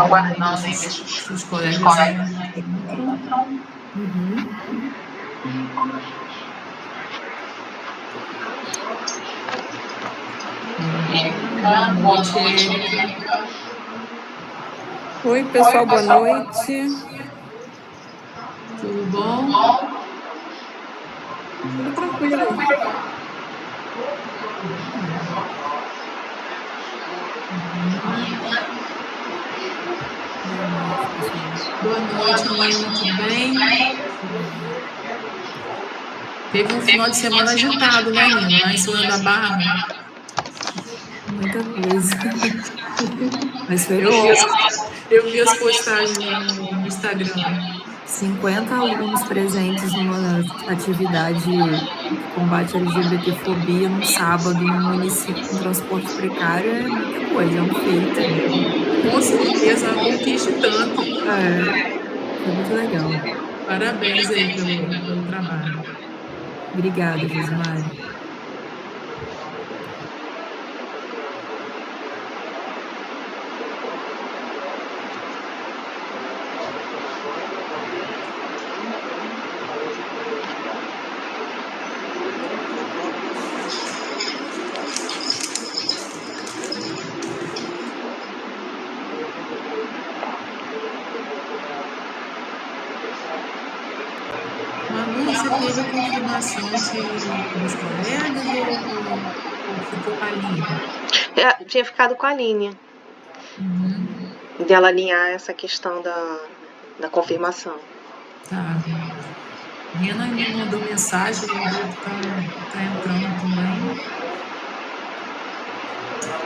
aguardando aí ver se os colegas entram. Boa noite, Érica. Oi, pessoal, boa noite. Tudo bom? Tudo tranquilo. Boa noite, Nina, tudo bem? Teve um final de semana agitado, né, Nina? Lá em São João da Barra. Muita coisa. Mas foi Eu bom. vi as postagens lá no Instagram. 50 alunos presentes numa atividade que combate a LGBTfobia num sábado num município com transporte precário é muita coisa, é um feito. Com certeza, uma conquista e tanto. Foi muito legal. Parabéns aí pelo trabalho. Obrigada, Josimari. Manu, você teve a confirmação dos colegas ou ficou com a Aline? Tinha ficado com a Aline. Dela alinhar essa questão da confirmação. Tá. Rena me mandou mensagem, deve tá entrando também.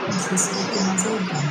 Não sei se vai ter mais alguém.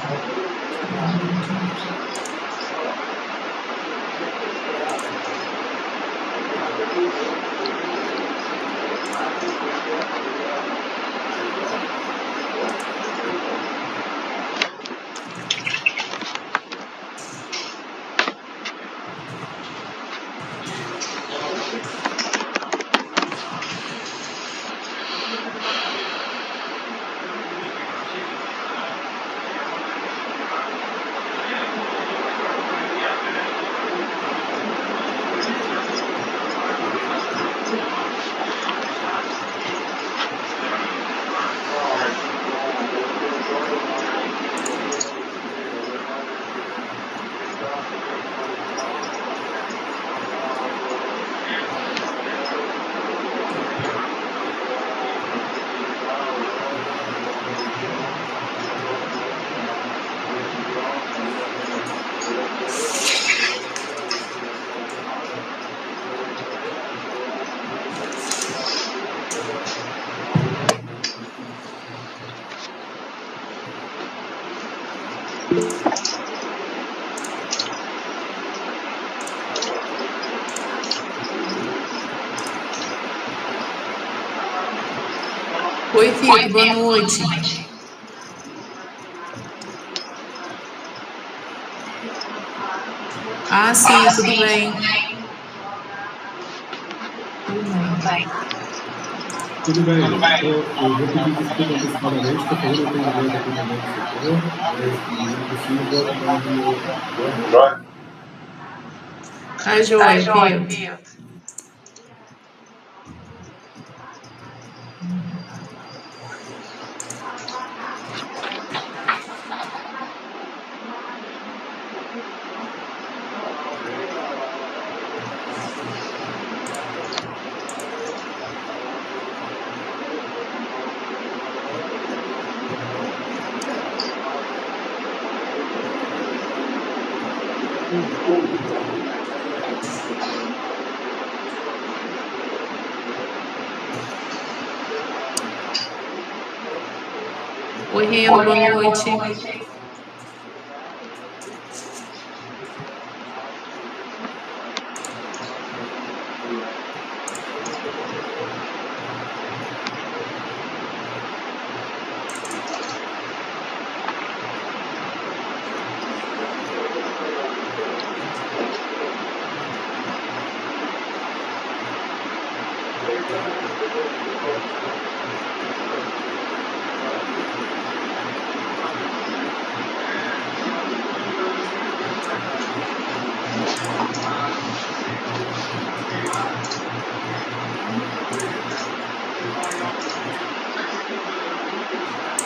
Oi, Vitor, boa noite. Ah, sim, tudo bem. Tudo bem. Eu vou pedir desculpa antecipadamente, estou fazendo atendimento aqui no nosso setor, mas não possível vou ajudar de novo. Tá joia, Vitor. Oi, Rena, boa noite.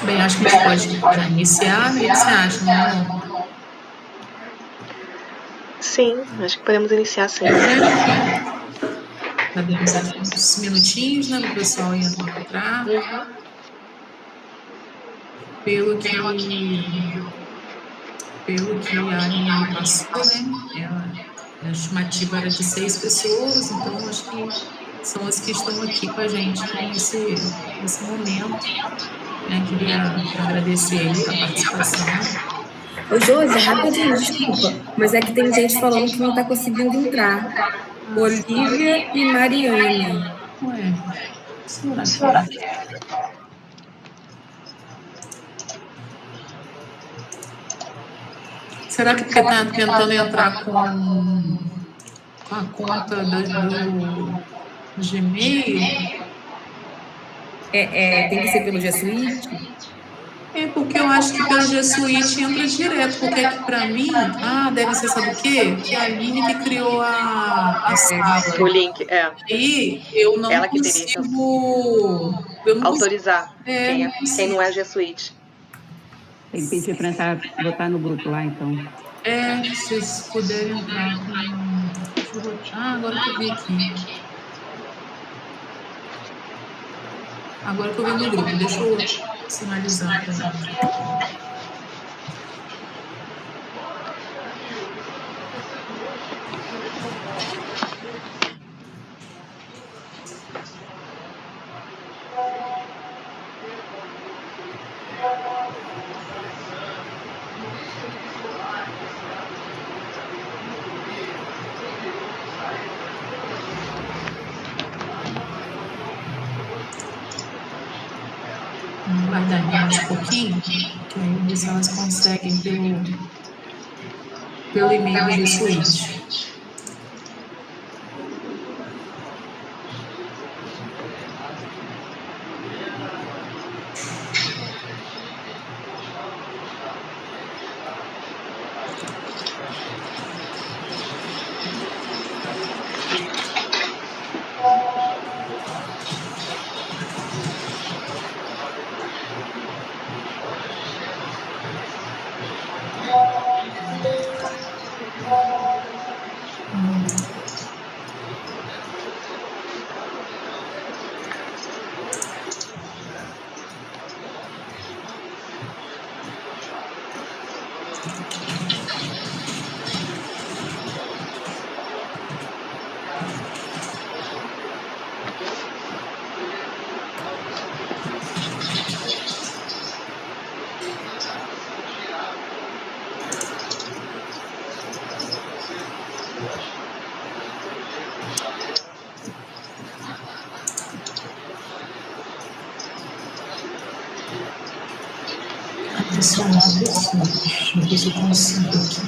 Bem, acho que a gente pode já iniciar, né? O que você acha, meu amor? Sim, acho que podemos iniciar sim. Nós temos aqui uns minutinhos, né, para o pessoal entrar. Pelo que a Aline me passou, né? A estimativa era de 6 pessoas, então acho que são as que estão aqui com a gente nesse momento. Né? Queria agradecer aí a participação. Ô, Josi, rapidinho, desculpa, mas é que tem gente falando que não está conseguindo entrar. Olivia e Mariana. Ué, será que é? Será que porque está tentando entrar com a conta do Gmail? Tem que ser pelo G Suite? É porque eu acho que pelo G Suite entra direto, porque aqui para mim, deve ser, sabe o quê? Que a Aline que criou a sala. O link, E eu não ela que teria que consigo... autorizar não quem não é G Suite. Tem que pedir para entrar, botar no grupo lá, então. Se vocês puderem entrar com... agora que eu vi aqui. Agora que eu vi no grupo, deixa eu sinalizar também. Vamos guardar mais um pouquinho, que aí elas conseguem pelo e-mail do G Suite. Pessoal, deixa eu ver se eu consigo aqui.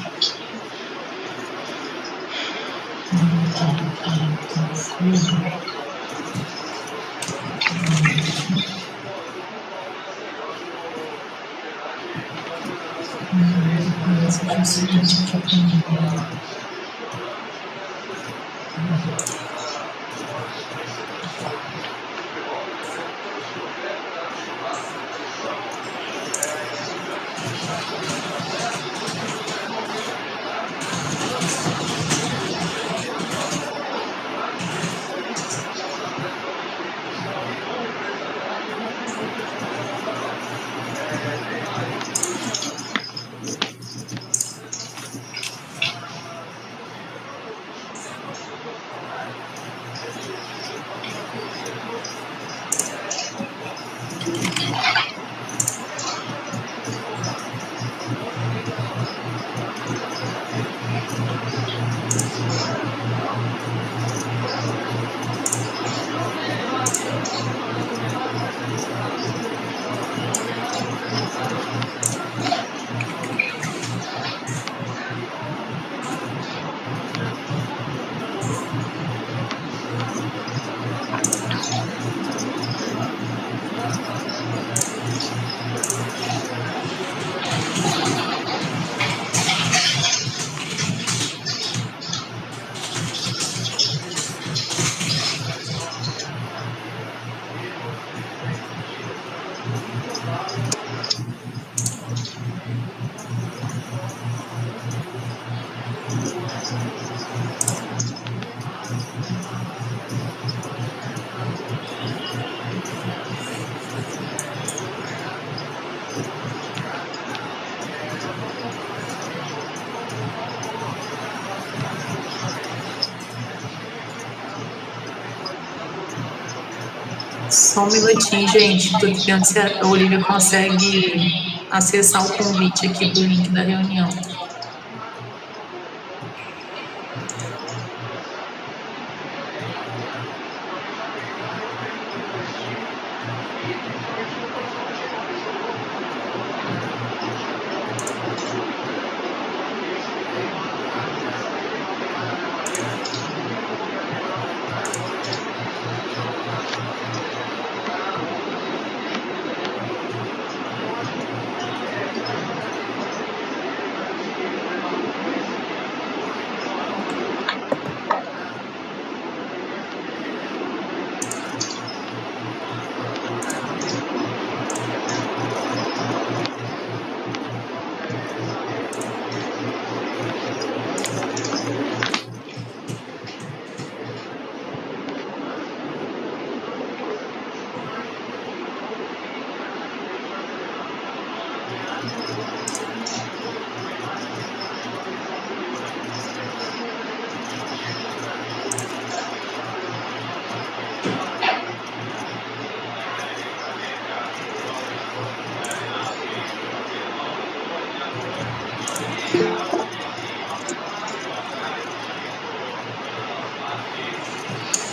Só um minutinho, gente. Estou vendo se a Olivia consegue acessar o convite aqui do link da reunião.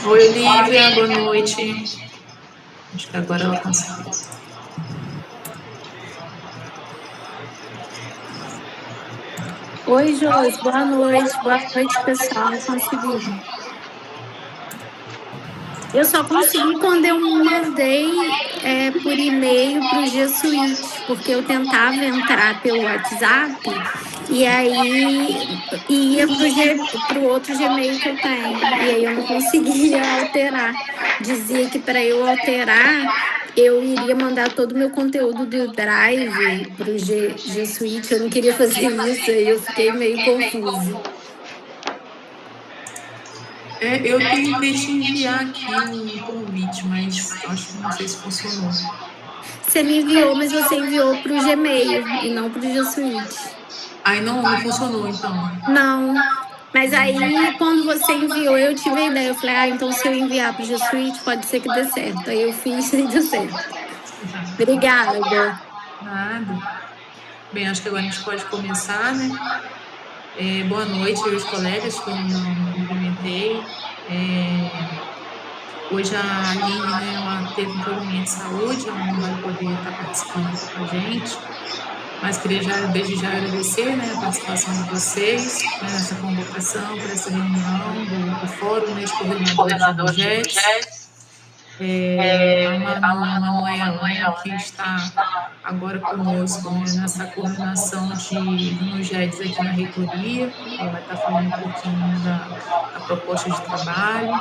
Oi, Olivia, boa noite. Acho que agora ela consegue. Oi, Josi, boa noite, pessoal. Eu consegui. Eu só consegui quando eu mandei por e-mail para o G Suite, porque eu tentava entrar pelo WhatsApp e aí ia para o outro Gmail que eu tenho. E aí eu não conseguia alterar. Dizia que para eu alterar, eu iria mandar todo o meu conteúdo do Drive para o G Suite. Eu não queria fazer isso, aí eu fiquei meio confusa. Eu tentei te enviar aqui um convite, mas acho que não sei se funcionou. Você me enviou, mas você enviou para o Gmail e não para o G Suite. Aí não funcionou, então. Não. Mas aí, quando você enviou, eu tive a ideia. Eu falei, então se eu enviar para o G Suite, pode ser que dê certo. Aí eu fiz e deu certo. Obrigada. Nada. Bem, acho que agora a gente pode começar, né? Boa noite, meus colegas, que eu não cumprimentei. Hoje a Aline, né, ela teve um probleminha de saúde, ela não vai poder estar participando com a gente, mas queria desde já agradecer, né, a participação de vocês, né, nessa convocação, para essa reunião do Fórum, né, de Coordenadores de projetos. A Manuela, né, que está agora conosco, né, nessa coordenação de projetos aqui na reitoria. Ela vai estar falando um pouquinho da proposta de trabalho.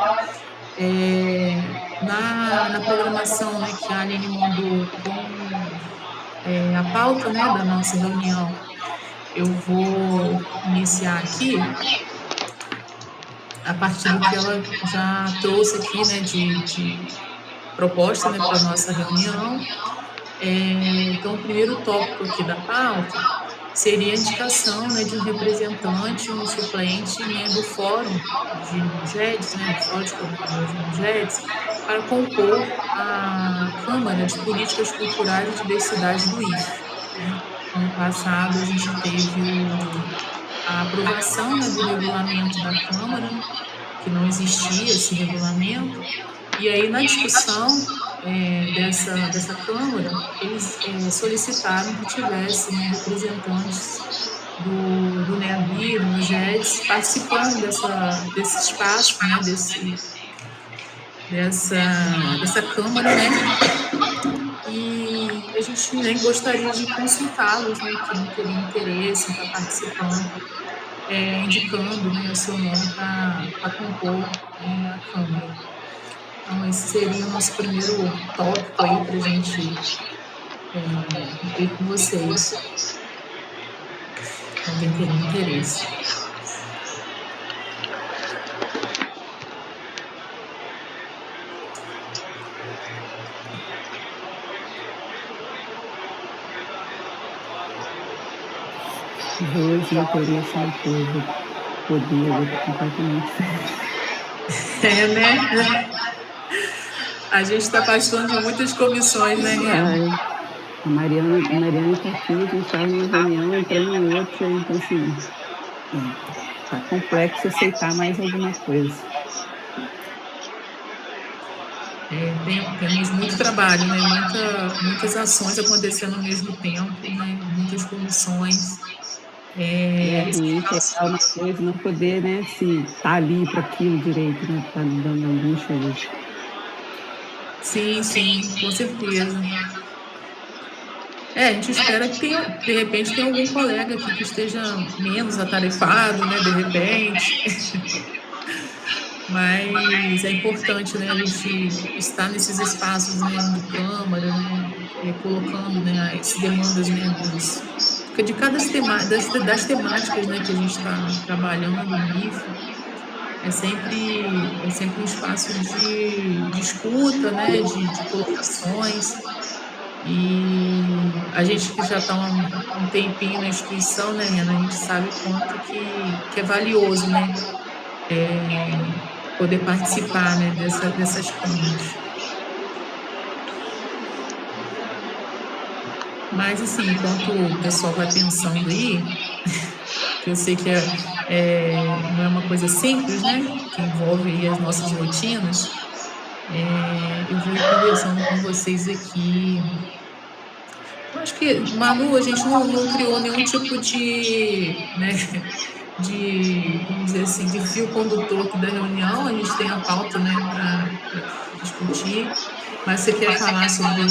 Na programação, né, que a Aline mandou com a pauta, né, da nossa reunião, eu vou iniciar aqui a partir do que ela já trouxe aqui, né, de proposta, né, para a nossa reunião. Então, o primeiro tópico aqui da pauta seria a indicação, né, de um representante, um suplente, né, do Fórum de Mujeres, né, do Fórum de Coordenadores de Mujeres, para compor a Câmara de Políticas Culturais e Diversidade do IFE. Né? No passado, a gente teve a aprovação, né, do regulamento da Câmara, que não existia esse regulamento, e aí na discussão dessa Câmara, eles solicitaram que tivesse, né, representantes do NEABI, do MUJEDS, participando desse espaço, né, dessa Câmara, né, e a gente, né, gostaria de consultá-los, né, quem teria interesse em estar participando, indicando, né, o seu nome para compor a Câmara. Então, esse seria o nosso primeiro tópico aí para a gente ver com vocês. Alguém tem interesse. Hoje eu teria certeza, poder, outro completamente diferente. Né? A gente está participando de muitas comissões, né, Remo? A Mariana está aqui, a gente estava numa reunião, entrando em outra, então assim, tá complexo aceitar mais alguma coisa. Temos muito trabalho, né? Muitas ações acontecendo ao mesmo tempo, né? Muitas comissões. É ruim pegar uma coisa e não poder, né, se tá ali para aquilo direito, né? Tá dando angústia ali. Sim, com certeza. A gente espera que de repente tenha algum colega aqui que esteja menos atarefado, né? De repente. Mas é importante, né, a gente estar nesses espaços, né, de câmara, né, colocando, né, as demandas, né, de cada das temáticas, né, que a gente está trabalhando no MIF. É sempre um espaço de escuta, né, de colocações. E a gente que já está um tempinho na instituição, né, Rena, a gente sabe o quanto que é valioso, né, poder participar, né, dessas câmaras. Mas, assim, enquanto o pessoal vai pensando aí, que eu sei que não é uma coisa simples, né, que envolve aí as nossas rotinas, eu vou ir conversando com vocês aqui. Eu acho que, Manu, a gente não criou nenhum tipo de, né, vamos dizer assim, de fio condutor aqui da reunião. A gente tem a pauta, né, para discutir. Mas você quer falar sobre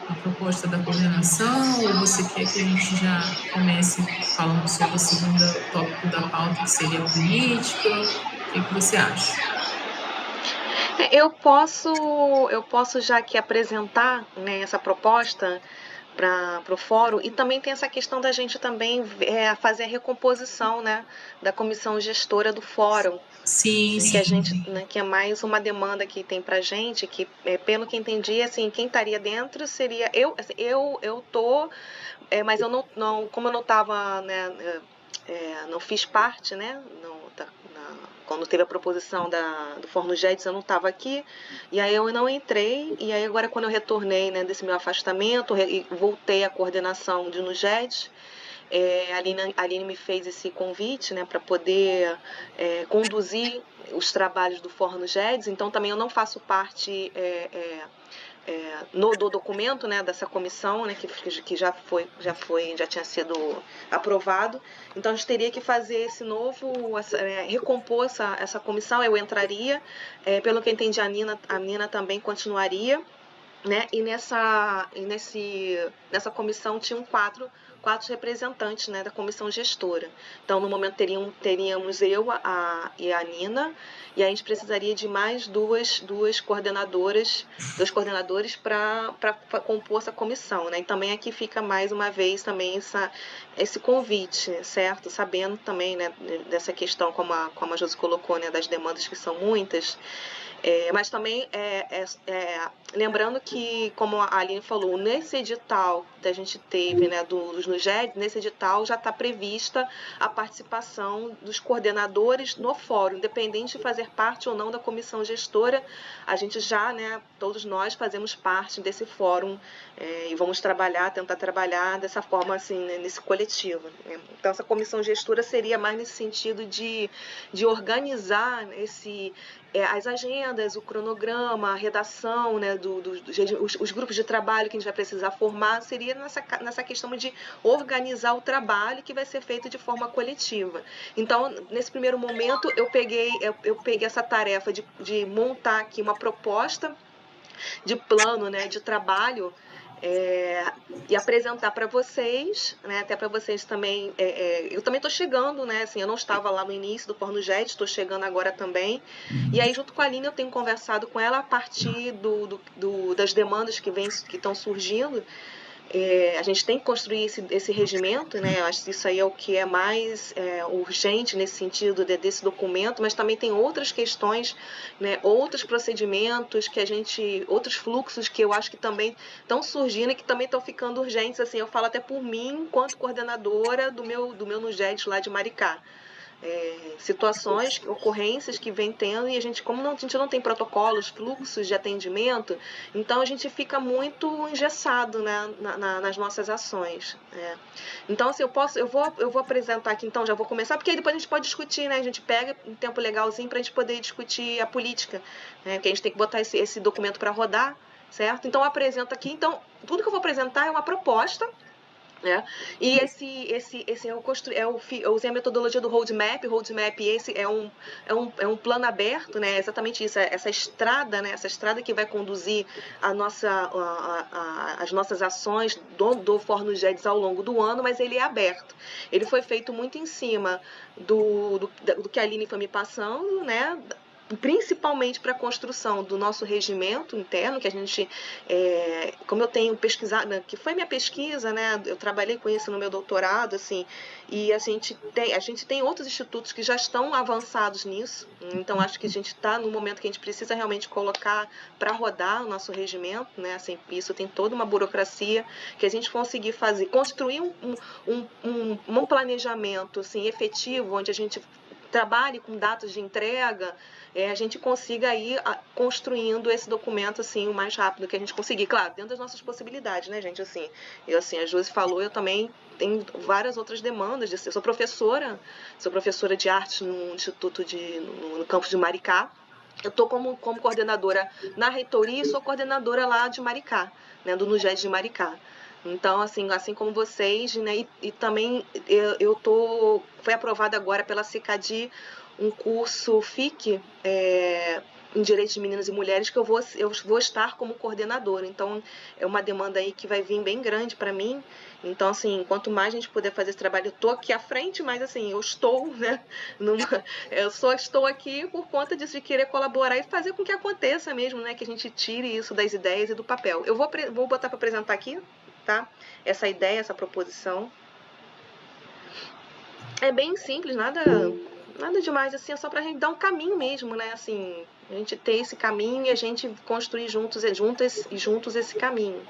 a proposta da coordenação ou você quer que a gente já comece falando sobre o segundo tópico da pauta, que seria a política? O que você acha? Eu posso já aqui apresentar, né, essa proposta para o fórum, e também tem essa questão da gente também fazer a recomposição, né, da comissão gestora do fórum. Sim. Que a gente, né, que é mais uma demanda que tem para gente, que pelo que entendi, assim, quem estaria dentro seria eu tô, mas eu não, como eu não estava, né, não fiz parte, né, quando teve a proposição do Forno Jedes, eu não estava aqui, e aí eu não entrei, e aí agora quando eu retornei, né, desse meu afastamento, voltei à coordenação de Nujedes, a Aline me fez esse convite, né, para poder conduzir os trabalhos do Forno Jedes, então também eu não faço parte do documento, né, dessa comissão, né, que já tinha sido aprovado. Então a gente teria que fazer esse novo, recompor essa comissão. Eu entraria, pelo que eu entendi, a Nina também continuaria, né? E nessa comissão tinham quatro representantes, né, da comissão gestora. Então, no momento, teríamos eu e a Nina, e a gente precisaria de mais dois coordenadores para compor essa comissão, né? E também aqui fica mais uma vez também esse convite, certo? Sabendo também, né, dessa questão, como a Josi colocou, né, das demandas que são muitas. Mas também lembrando que, como a Aline falou, nesse edital que a gente teve, né, dos Nujedes, nesse edital já está prevista a participação dos coordenadores no fórum, independente de fazer parte ou não da comissão gestora, a gente já, né, todos nós fazemos parte desse fórum e vamos tentar trabalhar dessa forma, assim, né, nesse coletivo. Então, essa comissão gestora seria mais nesse sentido de organizar as agendas, o cronograma, a redação, né, os grupos de trabalho que a gente vai precisar formar, seria nessa questão de organizar o trabalho que vai ser feito de forma coletiva. Então, nesse primeiro momento, eu peguei essa tarefa de montar aqui uma proposta de plano, né, de trabalho, e apresentar para vocês, né, até para vocês também. Eu também estou chegando, né, assim, eu não estava lá no início do Forno Jedes, estou chegando agora também. E aí, junto com a Aline, eu tenho conversado com ela a partir das demandas que estão surgindo. a gente tem que construir esse regimento, né? Eu acho que isso aí é o que é mais urgente nesse sentido desse documento, mas também tem outras questões, né? Outros procedimentos outros fluxos que eu acho que também estão surgindo e que também estão ficando urgentes. Assim, eu falo até por mim, enquanto coordenadora do meu NUGED lá de Maricá. Situações, ocorrências que vem tendo, e a gente não tem protocolos, fluxos de atendimento, então a gente fica muito engessado, né, nas nossas ações. Então, assim, eu vou apresentar aqui, então, já vou começar, porque aí depois a gente pode discutir, né, a gente pega um tempo legalzinho para a gente poder discutir a política, né, porque a gente tem que botar esse documento para rodar, certo? Então, eu apresento aqui, então, tudo que eu vou apresentar é uma proposta, e eu usei a metodologia do roadmap. Roadmap esse é um plano aberto, né? Exatamente isso, essa estrada, né? Essa estrada que vai conduzir as nossas ações do For NUGEDs ao longo do ano, mas ele é aberto. Ele foi feito muito em cima do que a Aline foi me passando, né? Principalmente para a construção do nosso regimento interno, que a gente, como eu tenho pesquisado, que foi minha pesquisa, né, eu trabalhei com isso no meu doutorado, assim, e a gente tem outros institutos que já estão avançados nisso, então acho que a gente está no momento que a gente precisa realmente colocar para rodar o nosso regimento, né, assim, isso tem toda uma burocracia que a gente conseguir construir um planejamento, assim, efetivo, onde a gente trabalhe com datas de entrega, a gente consiga ir construindo esse documento assim o mais rápido que a gente conseguir, claro, dentro das nossas possibilidades, né, gente, assim, a Josi falou, eu também tenho várias outras demandas, eu sou professora de arte no Instituto no campus de Maricá. Eu estou como coordenadora na reitoria e sou coordenadora lá de Maricá, né, do NUGED de Maricá. Então, assim como vocês, né, e também foi aprovado agora pela CICADI um curso FIC em Direitos de Meninas e Mulheres, que eu vou estar como coordenadora. Então, é uma demanda aí que vai vir bem grande para mim. Então, assim, quanto mais a gente puder fazer esse trabalho, eu estou aqui à frente, mas, assim, eu estou, né, eu só estou aqui por conta disso, de querer colaborar e fazer com que aconteça mesmo, né, que a gente tire isso das ideias e do papel. Eu vou botar para apresentar aqui, tá? Essa ideia, essa proposição. É bem simples, nada demais, assim, é só pra gente dar um caminho mesmo, né, assim, a gente ter esse caminho e a gente construir juntos esse caminho.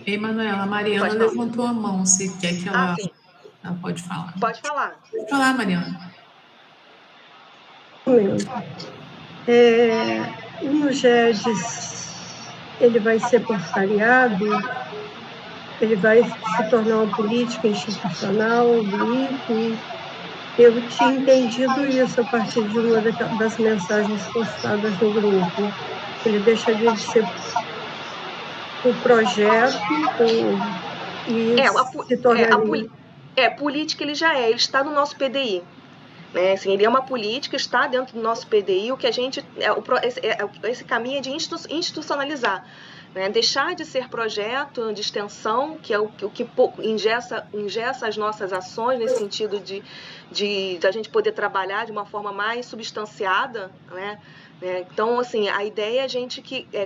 Emanuela, a Mariana levantou a mão, se quer que ela... sim. Ela pode falar. Pode falar. Pode falar, Mariana. O NUGEDs, ele vai ser portariado, ele vai se tornar uma política institucional do IFE. Eu tinha entendido isso a partir de uma das mensagens postadas no grupo. Ele deixaria de ser um projeto e se tornaria... política ele já ele está no nosso PDI. Né? Assim, ele é uma política, está dentro do nosso PDI, o que a gente... esse caminho é de institucionalizar. Né? Deixar de ser projeto de extensão, que é o que engessa as nossas ações, nesse sentido de a gente poder trabalhar de uma forma mais substanciada, né? Então, assim, a ideia é a gente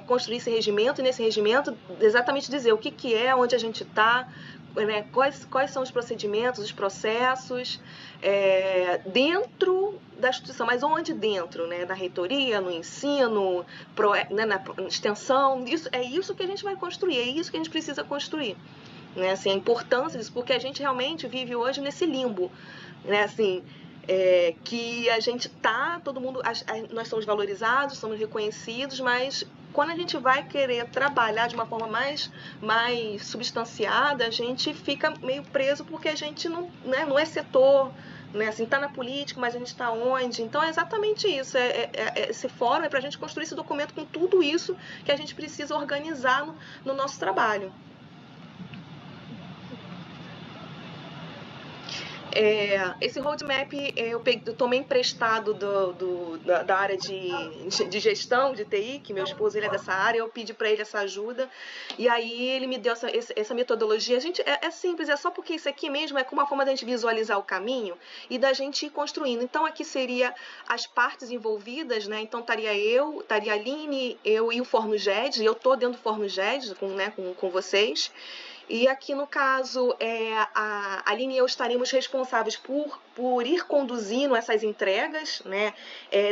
construir esse regimento, e nesse regimento exatamente dizer o que é, onde a gente está, né? Quais são os procedimentos, os processos, dentro da instituição, mas onde dentro, né? Na reitoria, no ensino, né? Na extensão, é isso que a gente vai construir, é isso que a gente precisa construir. Né? Assim, a importância disso, porque a gente realmente vive hoje nesse limbo, né? Assim, que a gente todo mundo, nós somos valorizados, somos reconhecidos, mas quando a gente vai querer trabalhar de uma forma mais substanciada, a gente fica meio preso porque a gente não é setor, né? Assim, está na política, mas a gente está onde? Então é exatamente isso, esse fórum é para a gente construir esse documento com tudo isso que a gente precisa organizar no nosso trabalho. Esse roadmap eu tomei emprestado da área de gestão de TI, que meu esposo ele é dessa área, eu pedi para ele essa ajuda, e aí ele me deu essa metodologia. Gente, é simples, é só porque isso aqui mesmo é como uma forma da gente visualizar o caminho e da gente ir construindo. Então aqui seria as partes envolvidas, né? Então estaria a Aline, eu e o Forno GED, eu tô dentro do Forno GED com vocês. E aqui, no caso, a Aline e eu estaremos responsáveis por ir conduzindo essas entregas, né?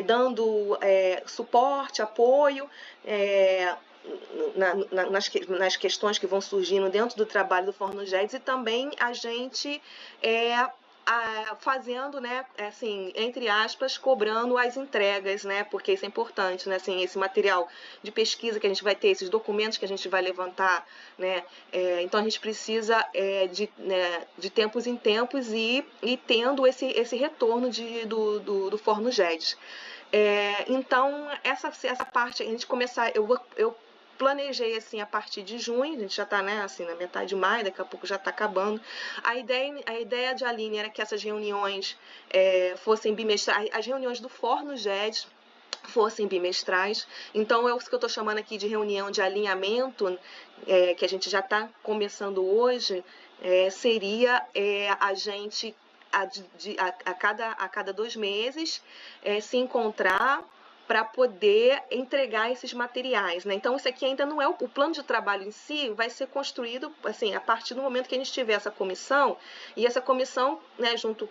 Dando suporte, apoio nas questões que vão surgindo dentro do trabalho do Forno GEDS, e também a gente fazendo, né, assim, entre aspas, cobrando as entregas, né, porque isso é importante, né, assim, esse material de pesquisa que a gente vai ter, esses documentos que a gente vai levantar, né, então a gente precisa de tempos em tempos e tendo esse retorno do Forno GEDS. Então, essa parte, a gente começar, eu planejei assim a partir de junho, a gente já está, né, assim, na metade de maio, daqui a pouco já está acabando. A ideia de Aline era que essas reuniões fossem bimestrais, as reuniões do Forno GEDS fossem bimestrais. Então, é o que eu estou chamando aqui de reunião de alinhamento, que a gente já está começando hoje, seria a gente a cada 2 meses se encontrar para poder entregar esses materiais, né? Então, isso aqui ainda não é o plano de trabalho em si, vai ser construído assim, a partir do momento que a gente tiver essa comissão, e essa comissão, né, junto,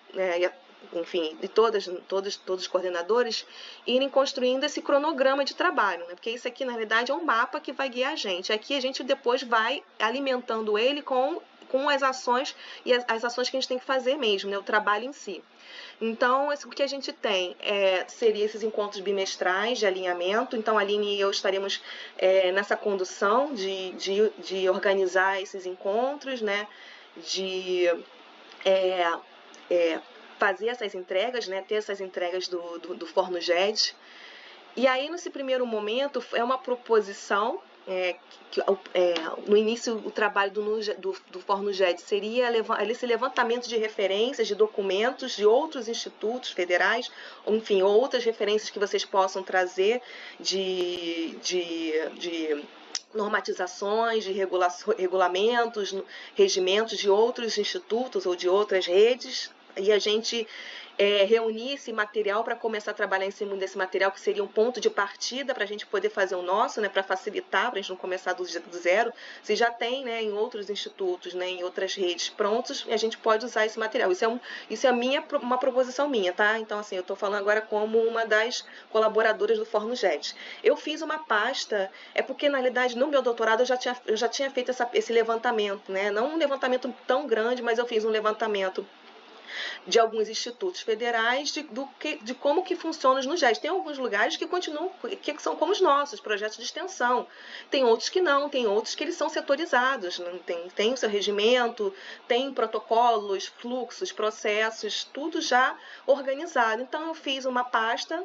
enfim, de todos os coordenadores, irem construindo esse cronograma de trabalho, né? Porque isso aqui, na realidade, é um mapa que vai guiar a gente. Aqui a gente depois vai alimentando ele com as ações, e as ações que a gente tem que fazer mesmo, né? O trabalho em si. Então, o que a gente tem seria esses encontros bimestrais de alinhamento. Então, a Aline e eu estaremos nessa condução de organizar esses encontros, né? De fazer essas entregas, né? Ter essas entregas do Forno GED. E aí, nesse primeiro momento, é uma proposição. No início, o trabalho do Forno GED seria esse levantamento de referências, de documentos de outros institutos federais, enfim, outras referências que vocês possam trazer de normatizações, de regulamentos, regimentos de outros institutos ou de outras redes, e a gente reunir esse material para começar a trabalhar em cima desse material, que seria um ponto de partida para a gente poder fazer o nosso, né, para facilitar, para a gente não começar do zero. Se já tem, né, em outros institutos, né, em outras redes prontos, a gente pode usar esse material. Isso é uma proposição minha, tá? Então, assim, eu estou falando agora como uma das colaboradoras do Forno GED. Eu fiz uma pasta, porque, na realidade, no meu doutorado eu já tinha feito esse levantamento, né? Não um levantamento tão grande, mas eu fiz um levantamento de alguns institutos federais de como que funciona no GED. Tem alguns lugares que continuam, que são como os nossos, projetos de extensão. Tem outros que não, tem outros que eles são setorizados, tem o seu regimento, tem protocolos, fluxos, processos, tudo já organizado. Então, eu fiz uma pasta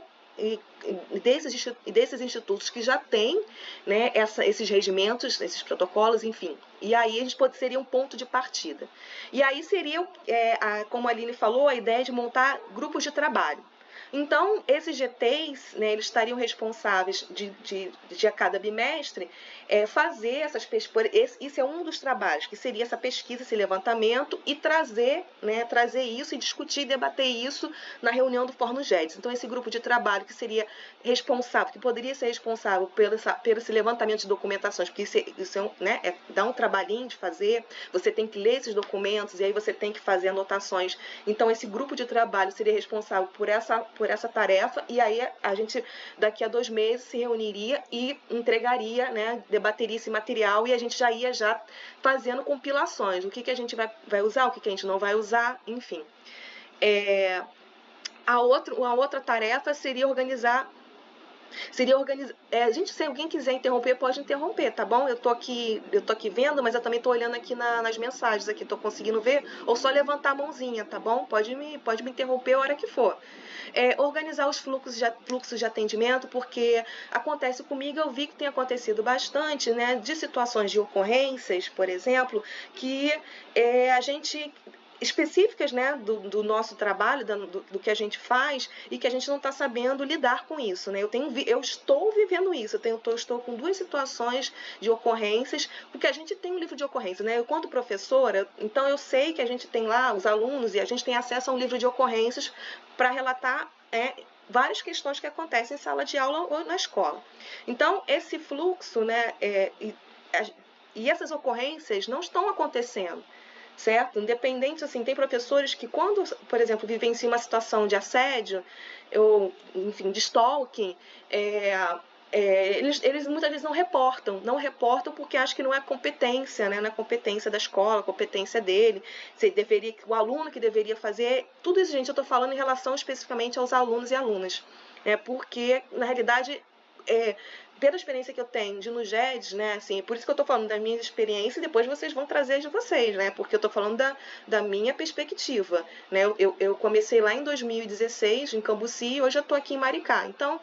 desses institutos que já têm, né, esses regimentos, esses protocolos, enfim. E aí a gente seria um ponto de partida. E aí seria, como a Aline falou, a ideia de montar grupos de trabalho. Então, esses GTs, né, eles estariam responsáveis de a cada bimestre fazer essas pesquisas. Isso é um dos trabalhos, que seria essa pesquisa, esse levantamento, e trazer isso e discutir e debater isso na reunião do Forno GEDS. Então, esse grupo de trabalho que seria responsável, que poderia ser responsável pelo esse levantamento de documentações, porque isso dá um trabalhinho de fazer, você tem que ler esses documentos e aí você tem que fazer anotações. Então, esse grupo de trabalho seria responsável por essa tarefa, e aí a gente, daqui a 2 meses, se reuniria e entregaria, né, debateria esse material, e a gente já ia fazendo compilações, o que a gente vai usar, o que a gente não vai usar, enfim. A outra tarefa seria organizar. Gente, se alguém quiser interromper, pode interromper, tá bom? Eu tô aqui vendo, mas eu também tô olhando aqui nas mensagens, aqui tô conseguindo ver, ou só levantar a mãozinha, tá bom? Pode me interromper a hora que for. Organizar os fluxos de atendimento, porque acontece comigo, eu vi que tem acontecido bastante, né, de situações de ocorrências, por exemplo, que a gente específicas, né, do nosso trabalho, do que a gente faz, e que a gente não está sabendo lidar com isso, né? Eu estou vivendo isso, estou com 2 situações de ocorrências, porque a gente tem um livro de ocorrências, né? Eu, quanto professora, então eu sei que a gente tem lá os alunos e a gente tem acesso a um livro de ocorrências para relatar várias questões que acontecem em sala de aula ou na escola. Então, esse fluxo, né, e essas ocorrências não estão acontecendo, certo? Independente, assim, tem professores que quando, por exemplo, vivenciam uma situação de assédio, enfim, de stalking, eles muitas vezes não reportam porque acham que não é competência, né? Não é competência da escola, competência dele, o aluno que deveria fazer, tudo isso, gente, eu estou falando em relação especificamente aos alunos e alunas, porque, na realidade, pela experiência que eu tenho de no GEDS, né, assim, por isso que eu estou falando da minha experiência e depois vocês vão trazer as de vocês, né, porque eu estou falando da minha perspectiva, né, eu comecei lá em 2016 em Cambuci e hoje eu estou aqui em Maricá, então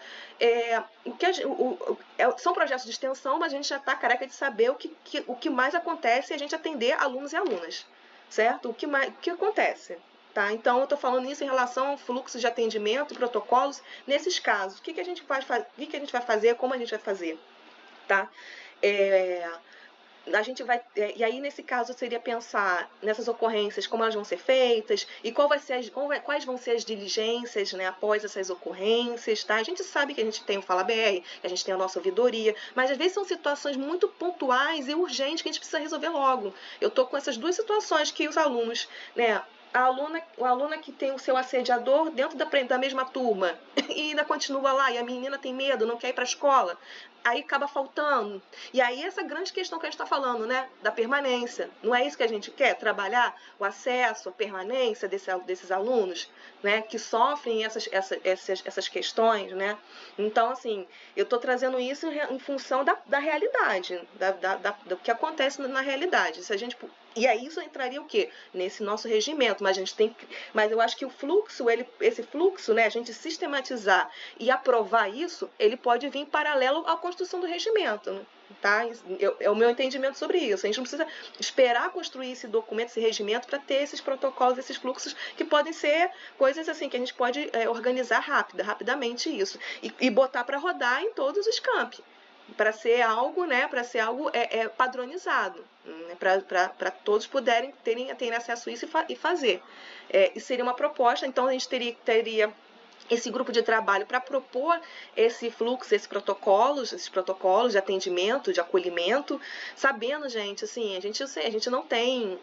são projetos de extensão, mas a gente já está careca de saber o que mais acontece é a gente atender alunos e alunas, certo? O que acontece? Tá? Então, eu estou falando isso em relação ao fluxo de atendimento, protocolos, nesses casos. O que a gente vai fazer, como a gente vai fazer? Tá? A gente vai, e aí, nesse caso, seria pensar nessas ocorrências, como elas vão ser feitas, e quais vão ser as diligências, né, após essas ocorrências. Tá? A gente sabe que a gente tem o Fala BR, que a gente tem a nossa ouvidoria, mas às vezes são situações muito pontuais e urgentes que a gente precisa resolver logo. Eu estou com essas 2 situações que os alunos, né, a aluna que tem o seu assediador dentro da mesma turma e ainda continua lá, e a menina tem medo, não quer ir para a escola, aí acaba faltando. E aí essa grande questão que a gente está falando, né, da permanência. Não é isso que a gente quer? Trabalhar o acesso, a permanência desses alunos, né, que sofrem essas questões, né? Então, assim, eu estou trazendo isso em função da realidade, do que acontece na realidade. Se a gente... E aí isso entraria o quê? Nesse nosso regimento, mas eu acho que esse fluxo, né, a gente sistematizar e aprovar isso, ele pode vir em paralelo à construção do regimento, né? Tá? É o meu entendimento sobre isso. A gente não precisa esperar construir esse documento, esse regimento, para ter esses protocolos, esses fluxos, que podem ser coisas assim que a gente pode organizar rapidamente isso e botar para rodar em todos os campi, para ser algo, né, padronizado, né, para todos poderem terem acesso a isso e fazer. E seria uma proposta, então a gente teria esse grupo de trabalho para propor esse fluxo, esses protocolos de atendimento, de acolhimento, sabendo, gente, assim, a gente não tem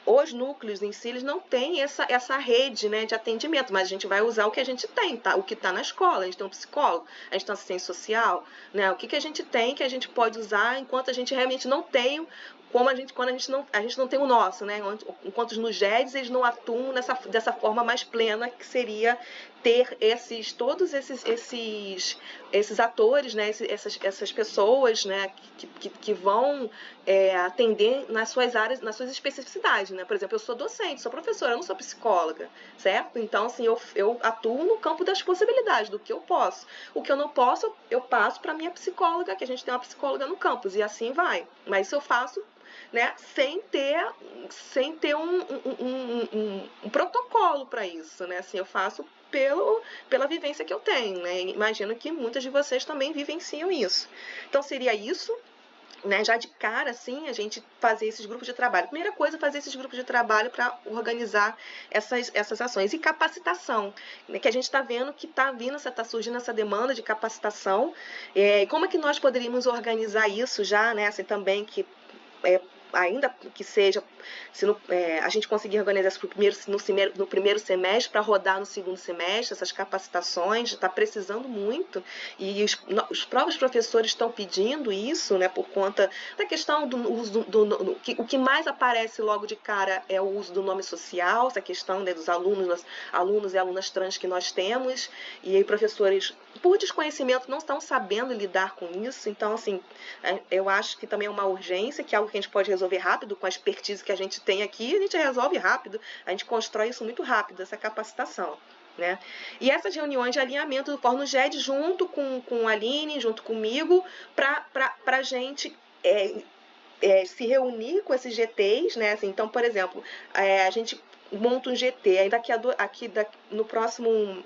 os núcleos em si, eles não têm essa rede, né, de atendimento, mas a gente vai usar o que a gente tem, tá? O que está na escola, a gente tem um psicólogo, a gente tem um assistente social, né? O que a gente tem que a gente pode usar enquanto a gente realmente não tem, quando a gente não tem o nosso, né? Enquanto nos GEDs eles não atuam dessa forma mais plena, que seria ter todos esses atores, né? Essas pessoas, né? Que vão atender nas suas áreas, nas suas especificidades, né? Por exemplo, eu sou docente, sou professora, eu não sou psicóloga, certo? Então, assim, eu atuo no campo das possibilidades, do que eu posso. O que eu não posso, eu passo para minha psicóloga, que a gente tem uma psicóloga no campus, e assim vai. Mas isso eu faço, né, sem ter um protocolo para isso, né? Assim, eu faço pela vivência que eu tenho, né? Imagino que muitas de vocês também vivenciam isso. Então, seria isso, né? Já de cara, assim, a gente fazer esses grupos de trabalho. Primeira coisa, fazer esses grupos de trabalho para organizar essas ações. E capacitação, né? Que a gente está vendo que está surgindo essa demanda de capacitação. Como é que nós poderíamos organizar isso já, né? Assim, também que... ainda que seja, se a gente conseguir organizar isso no primeiro semestre, para rodar no segundo semestre, essas capacitações, está precisando muito, e os próprios professores estão pedindo isso, né, por conta da questão do uso o que mais aparece logo de cara é o uso do nome social, essa questão, né, dos alunos e alunas trans que nós temos, e aí professores, por desconhecimento, não estão sabendo lidar com isso. Então, assim, eu acho que também é uma urgência, que é algo que a gente pode resolver rápido, com a expertise que a gente tem aqui, a gente resolve rápido, a gente constrói isso muito rápido, essa capacitação, né? E essas reuniões de alinhamento do Fórum GED, junto com a Aline, junto comigo, para a gente se reunir com esses GTs, né? Assim, então, por exemplo, a gente monta um GT, aí no próximo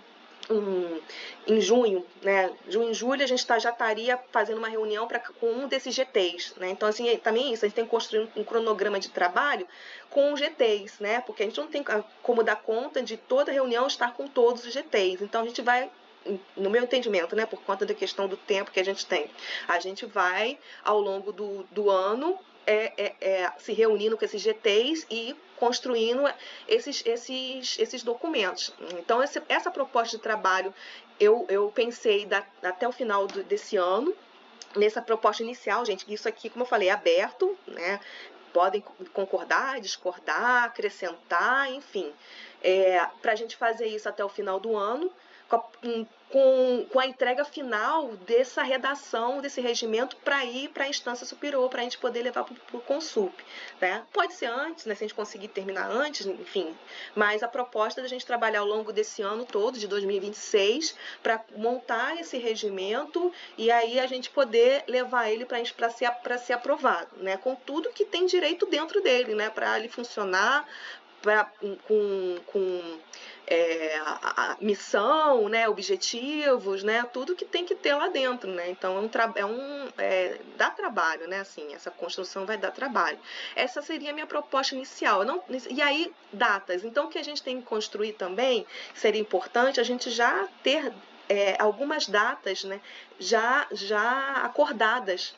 em junho, né? Junho e julho, a gente já estaria fazendo uma reunião com um desses GTs, né? Então, assim, também é isso, a gente tem que construir um cronograma de trabalho com os GTs, né? Porque a gente não tem como dar conta de toda reunião estar com todos os GTs. Então, a gente vai, no meu entendimento, né, por conta da questão do tempo que a gente tem, a gente vai, ao longo do ano, se reunindo com esses GTs e construindo esses documentos. Então, essa proposta de trabalho, eu pensei até o final desse ano, nessa proposta inicial, gente, isso aqui, como eu falei, é aberto, né? Podem concordar, discordar, acrescentar, enfim. Para a gente fazer isso até o final do ano, com a entrega final dessa redação, desse regimento, para ir para a instância superior, para a gente poder levar para o Consup, né? Pode ser antes, né, se a gente conseguir terminar antes, enfim, mas a proposta é da gente trabalhar ao longo desse ano todo, de 2026, para montar esse regimento e aí a gente poder levar ele para ser aprovado, né, com tudo que tem direito dentro dele, né, para ele funcionar, com a missão, né, objetivos, né, tudo que tem que ter lá dentro, né? Então dá trabalho, né? Assim, essa construção vai dar trabalho. Essa seria a minha proposta inicial. E aí, datas. Então, o que a gente tem que construir também seria importante a gente já ter algumas datas, né, já acordadas,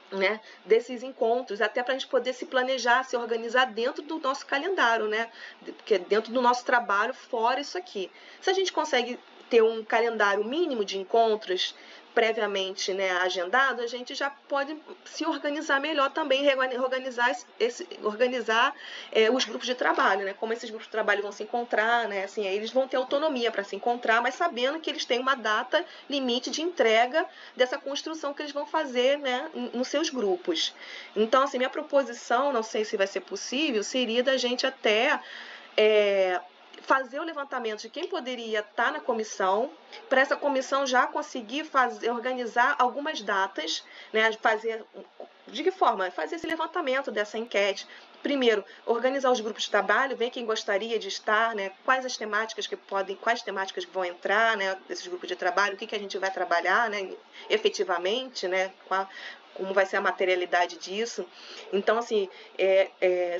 né, desses encontros, até para a gente poder se planejar, se organizar dentro do nosso calendário, né, porque dentro do nosso trabalho, fora isso aqui. Se a gente consegue ter um calendário mínimo de encontros previamente, né, agendado, a gente já pode se organizar melhor também, organizar os grupos de trabalho, né, como esses grupos de trabalho vão se encontrar, né, assim, eles vão ter autonomia para se encontrar, mas sabendo que eles têm uma data limite de entrega dessa construção que eles vão fazer, né, nos seus grupos. Então, assim, minha proposição, não sei se vai ser possível, seria da gente até fazer o levantamento de quem poderia estar na comissão, para essa comissão já conseguir organizar algumas datas, né, de que forma? Fazer esse levantamento dessa enquete. Primeiro, organizar os grupos de trabalho, ver quem gostaria de estar, né, quais temáticas que vão entrar, né, desses grupos de trabalho, o que a gente vai trabalhar, né, efetivamente, né, como vai ser a materialidade disso. Então, assim,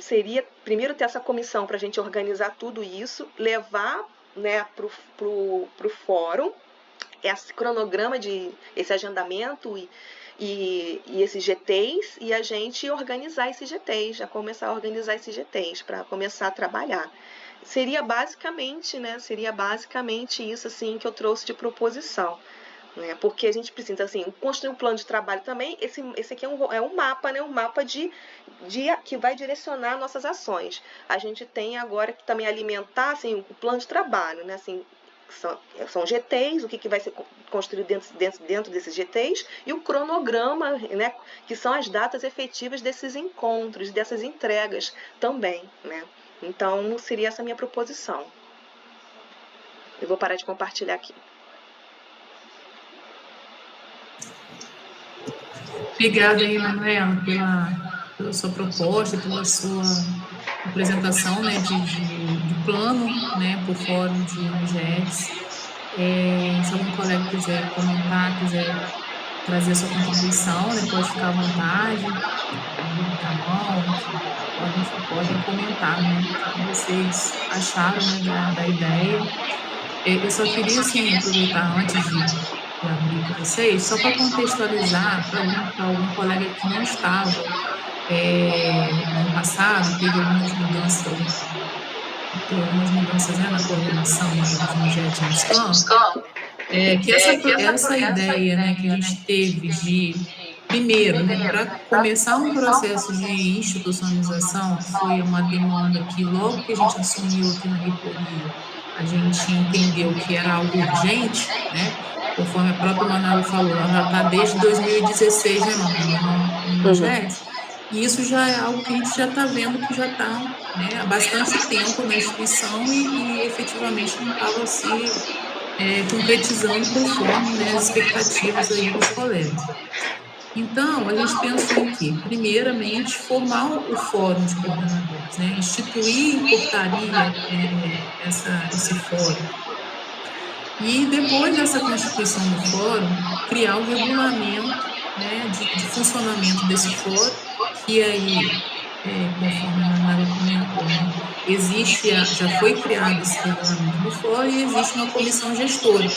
seria primeiro ter essa comissão para a gente organizar tudo isso, levar, né, para o fórum esse cronograma, esse agendamento e esses GTs, e a gente organizar esses GTs, já começar a organizar esses GTs para começar a trabalhar. Seria basicamente isso, assim, que eu trouxe de proposição. Porque a gente precisa, assim, construir um plano de trabalho também. Esse aqui é um mapa, né? Um mapa que vai direcionar nossas ações. A gente tem agora que também alimentar, assim, o plano de trabalho, né? Assim, são GTs, o que vai ser construído dentro desses GTs, e o cronograma, né? Que são as datas efetivas desses encontros, dessas entregas também, né? Então, seria essa a minha proposição. Eu vou parar de compartilhar aqui. Obrigada aí, Manuela, pela sua proposta, pela sua apresentação, né, de plano, né, por fórum de UNIGEDS. Se algum colega quiser comentar, quiser trazer a sua contribuição, né, pode ficar à vontade, levantar a mão, podem comentar, né, o que vocês acharam, né, da ideia. Eu só queria, assim, aproveitar antes de abrir para vocês, só para contextualizar para algum colega que não estava no ano passado, teve algumas mudanças, né, na coordenação dos UNIGEDS no SCAM, que essa ideia, né, que a gente teve de, primeiro, né, para começar um processo de institucionalização, que foi uma demanda que logo que a gente assumiu aqui na reitoria, a gente entendeu que era algo urgente, né? Conforme a própria Manuela falou, ela já está desde 2016, né, no UNIGEDS, e isso já é algo que a gente já está vendo que já está, né, há bastante tempo na instituição e efetivamente não estava se concretizando conforme, né, as expectativas aí dos colegas. Então, a gente pensou em quê? Primeiramente, formar o fórum de coordenadores, né? Instituir em portaria esse fórum. E depois dessa constituição do fórum, criar o regulamento, né, de funcionamento desse fórum, que aí, conforme a Manuela comentou, né, já foi criado esse regulamento do fórum e existe uma comissão gestora.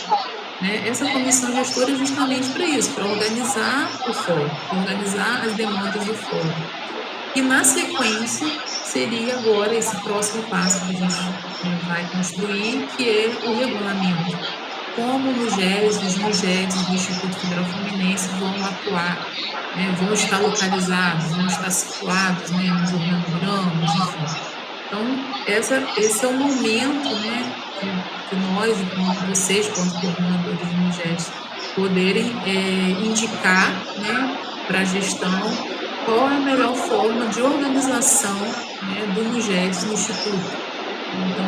Né? Essa comissão gestora é justamente para isso, para organizar o fórum, organizar as demandas do fórum. E, na sequência, seria agora esse próximo passo que a gente vai construir, que é o regulamento. Como os MUGEs do Instituto Federal Fluminense vão atuar, né? Vão estar localizados, vão estar situados, né, nos organogramas, enfim. Então, esse é o momento, né, que nós, enquanto vocês, quanto coordenadores de MUGEs, poderem indicar, né, para a gestão qual é a melhor forma de organização, né, do MUGEs no Instituto. Então,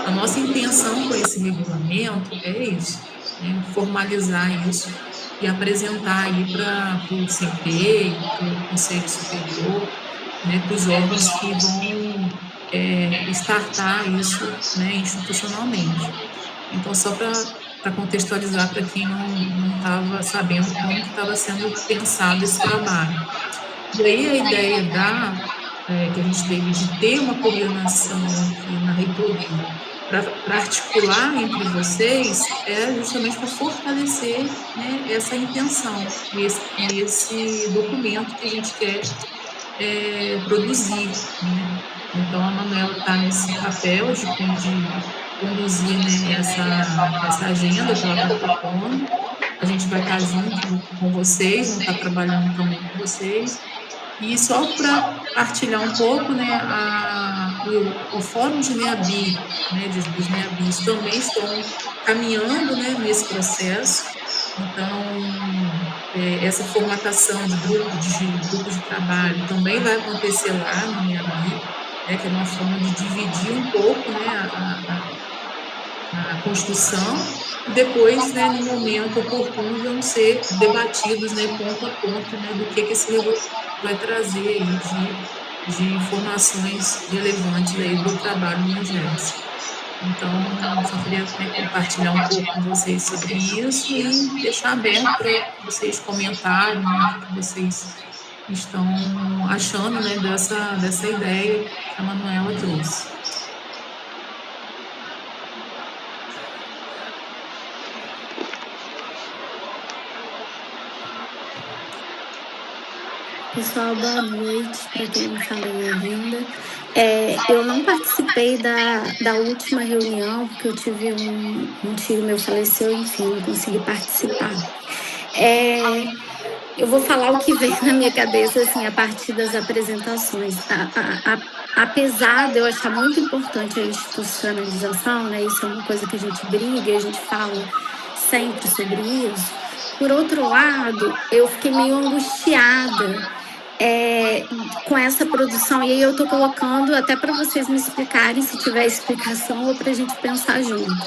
a nossa intenção com esse regulamento é isso, né, formalizar isso e apresentar aí para o CP, para o Conselho Superior, né, para os órgãos que vão startar isso, né, institucionalmente. Então, só para contextualizar para quem não estava sabendo como estava sendo pensado esse trabalho. E aí a ideia que a gente teve de ter uma coordenação aqui na reitoria para articular entre vocês é justamente para fortalecer, né, essa intenção e esse documento que a gente quer produzir, né? Então, a Manuela está nesse papel de conduzir, né, essa agenda que ela está propondo. A gente vai estar junto com vocês, vamos estar trabalhando também com vocês. E só para partilhar um pouco, né, o Fórum de NEABI, né, dos NEABIs, também estão caminhando, né, nesse processo. Então, essa formatação de grupos de trabalho também vai acontecer lá no NEABI, né, que é uma forma de dividir um pouco, né, a construção, e depois, né, no momento oportuno, vão ser debatidos, né, ponto a ponto, né, do que esse regulamento vai trazer aí de informações relevantes aí do trabalho no MUGEs. Então, só queria, né, compartilhar um pouco com vocês sobre isso e deixar aberto para vocês comentarem, né, o que vocês estão achando, né, dessa ideia que a Manuela trouxe. Pessoal, boa noite, para quem não está me ouvindo. Eu não participei da última reunião, porque eu tive um tio meu faleceu, enfim, não consegui participar. Eu vou falar o que veio na minha cabeça, assim, a partir das apresentações. Apesar de eu achar muito importante a institucionalização, né, isso é uma coisa que a gente briga, a gente fala sempre sobre isso. Por outro lado, eu fiquei meio angustiada com essa produção, e aí eu estou colocando até para vocês me explicarem se tiver explicação ou para a gente pensar junto.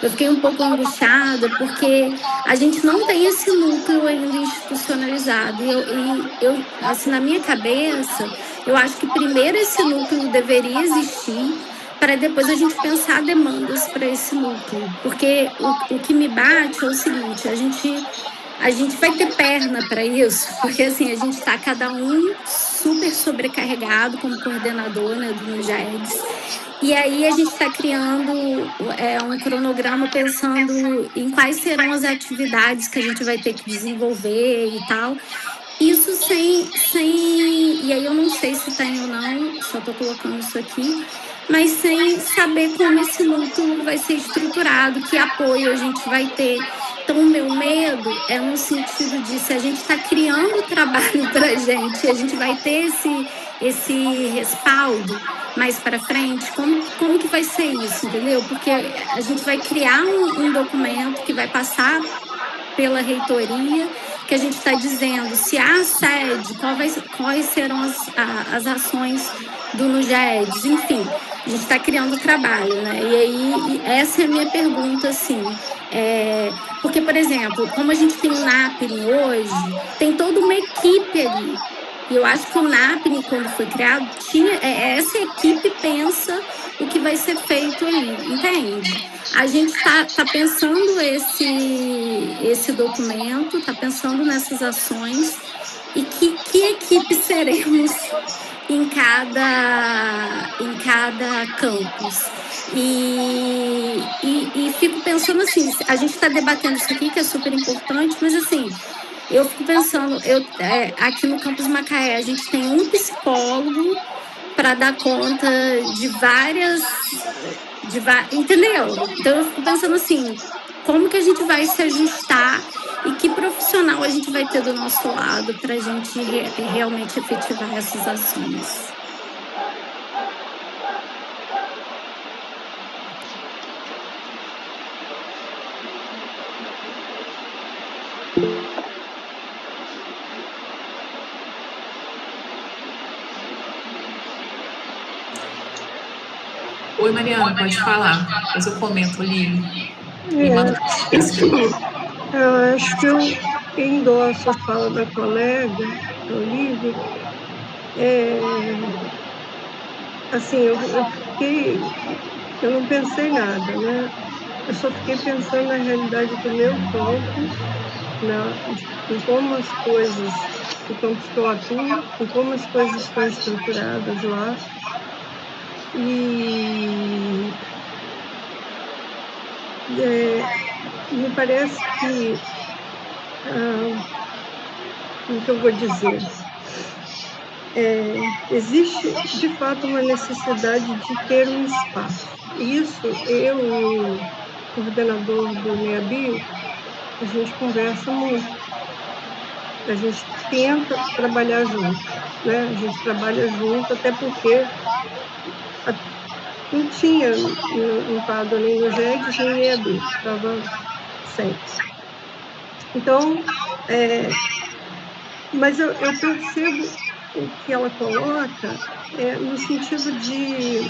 Eu fiquei um pouco angustiada porque a gente não tem esse núcleo ainda institucionalizado. E eu, assim, na minha cabeça, eu acho que primeiro esse núcleo deveria existir para depois a gente pensar demandas para esse núcleo. Porque o que me bate é o seguinte, a gente vai ter perna para isso, porque assim, a gente está cada um super sobrecarregado como coordenador, né, do MUGEs. E aí a gente está criando um cronograma pensando em quais serão as atividades que a gente vai ter que desenvolver e tal. Isso sem e aí eu não sei se tem ou não, só estou colocando isso aqui, mas sem saber como esse núcleo vai ser estruturado, que apoio a gente vai ter. Então, o meu medo é no sentido de, se a gente está criando trabalho para a gente vai ter esse respaldo mais para frente, como que vai ser isso, entendeu? Porque a gente vai criar um documento que vai passar pela reitoria que a gente está dizendo, se há assédio, quais serão as ações do NUGEDS, enfim, a gente está criando trabalho, né? E aí, essa é a minha pergunta, assim, porque, por exemplo, como a gente tem o NAPNE hoje, tem toda uma equipe ali. E eu acho que o NAPNE, quando foi criado, essa equipe pensa o que vai ser feito ali, entende? A gente está pensando esse documento, está pensando nessas ações e que equipe seremos em cada campus. E fico pensando assim, a gente está debatendo isso aqui, que é super importante, mas assim, eu fico pensando, aqui no Campus Macaé, a gente tem um psicólogo para dar conta de várias... entendeu? Então, eu fico pensando assim, como que a gente vai se ajustar e que profissional a gente vai ter do nosso lado para a gente realmente efetivar essas ações. Oi, Mariana, pode falar. Depois eu comento ali. Eu acho que eu endosso a fala da colega, Olivia. Assim, eu não pensei nada, né? Eu só fiquei pensando na realidade do meu campus, em como as coisas, o campus que eu atuo, em como as coisas estão estruturadas lá. E me parece que, o que eu vou dizer, existe de fato uma necessidade de ter um espaço. Isso, eu e o coordenador do NEABI, a gente conversa muito. A gente tenta trabalhar junto, né? A gente trabalha junto, até porque não tinha quadro nem no GEDS, nem no NEABI, estava sem. Então, mas eu percebo o que ela coloca no sentido de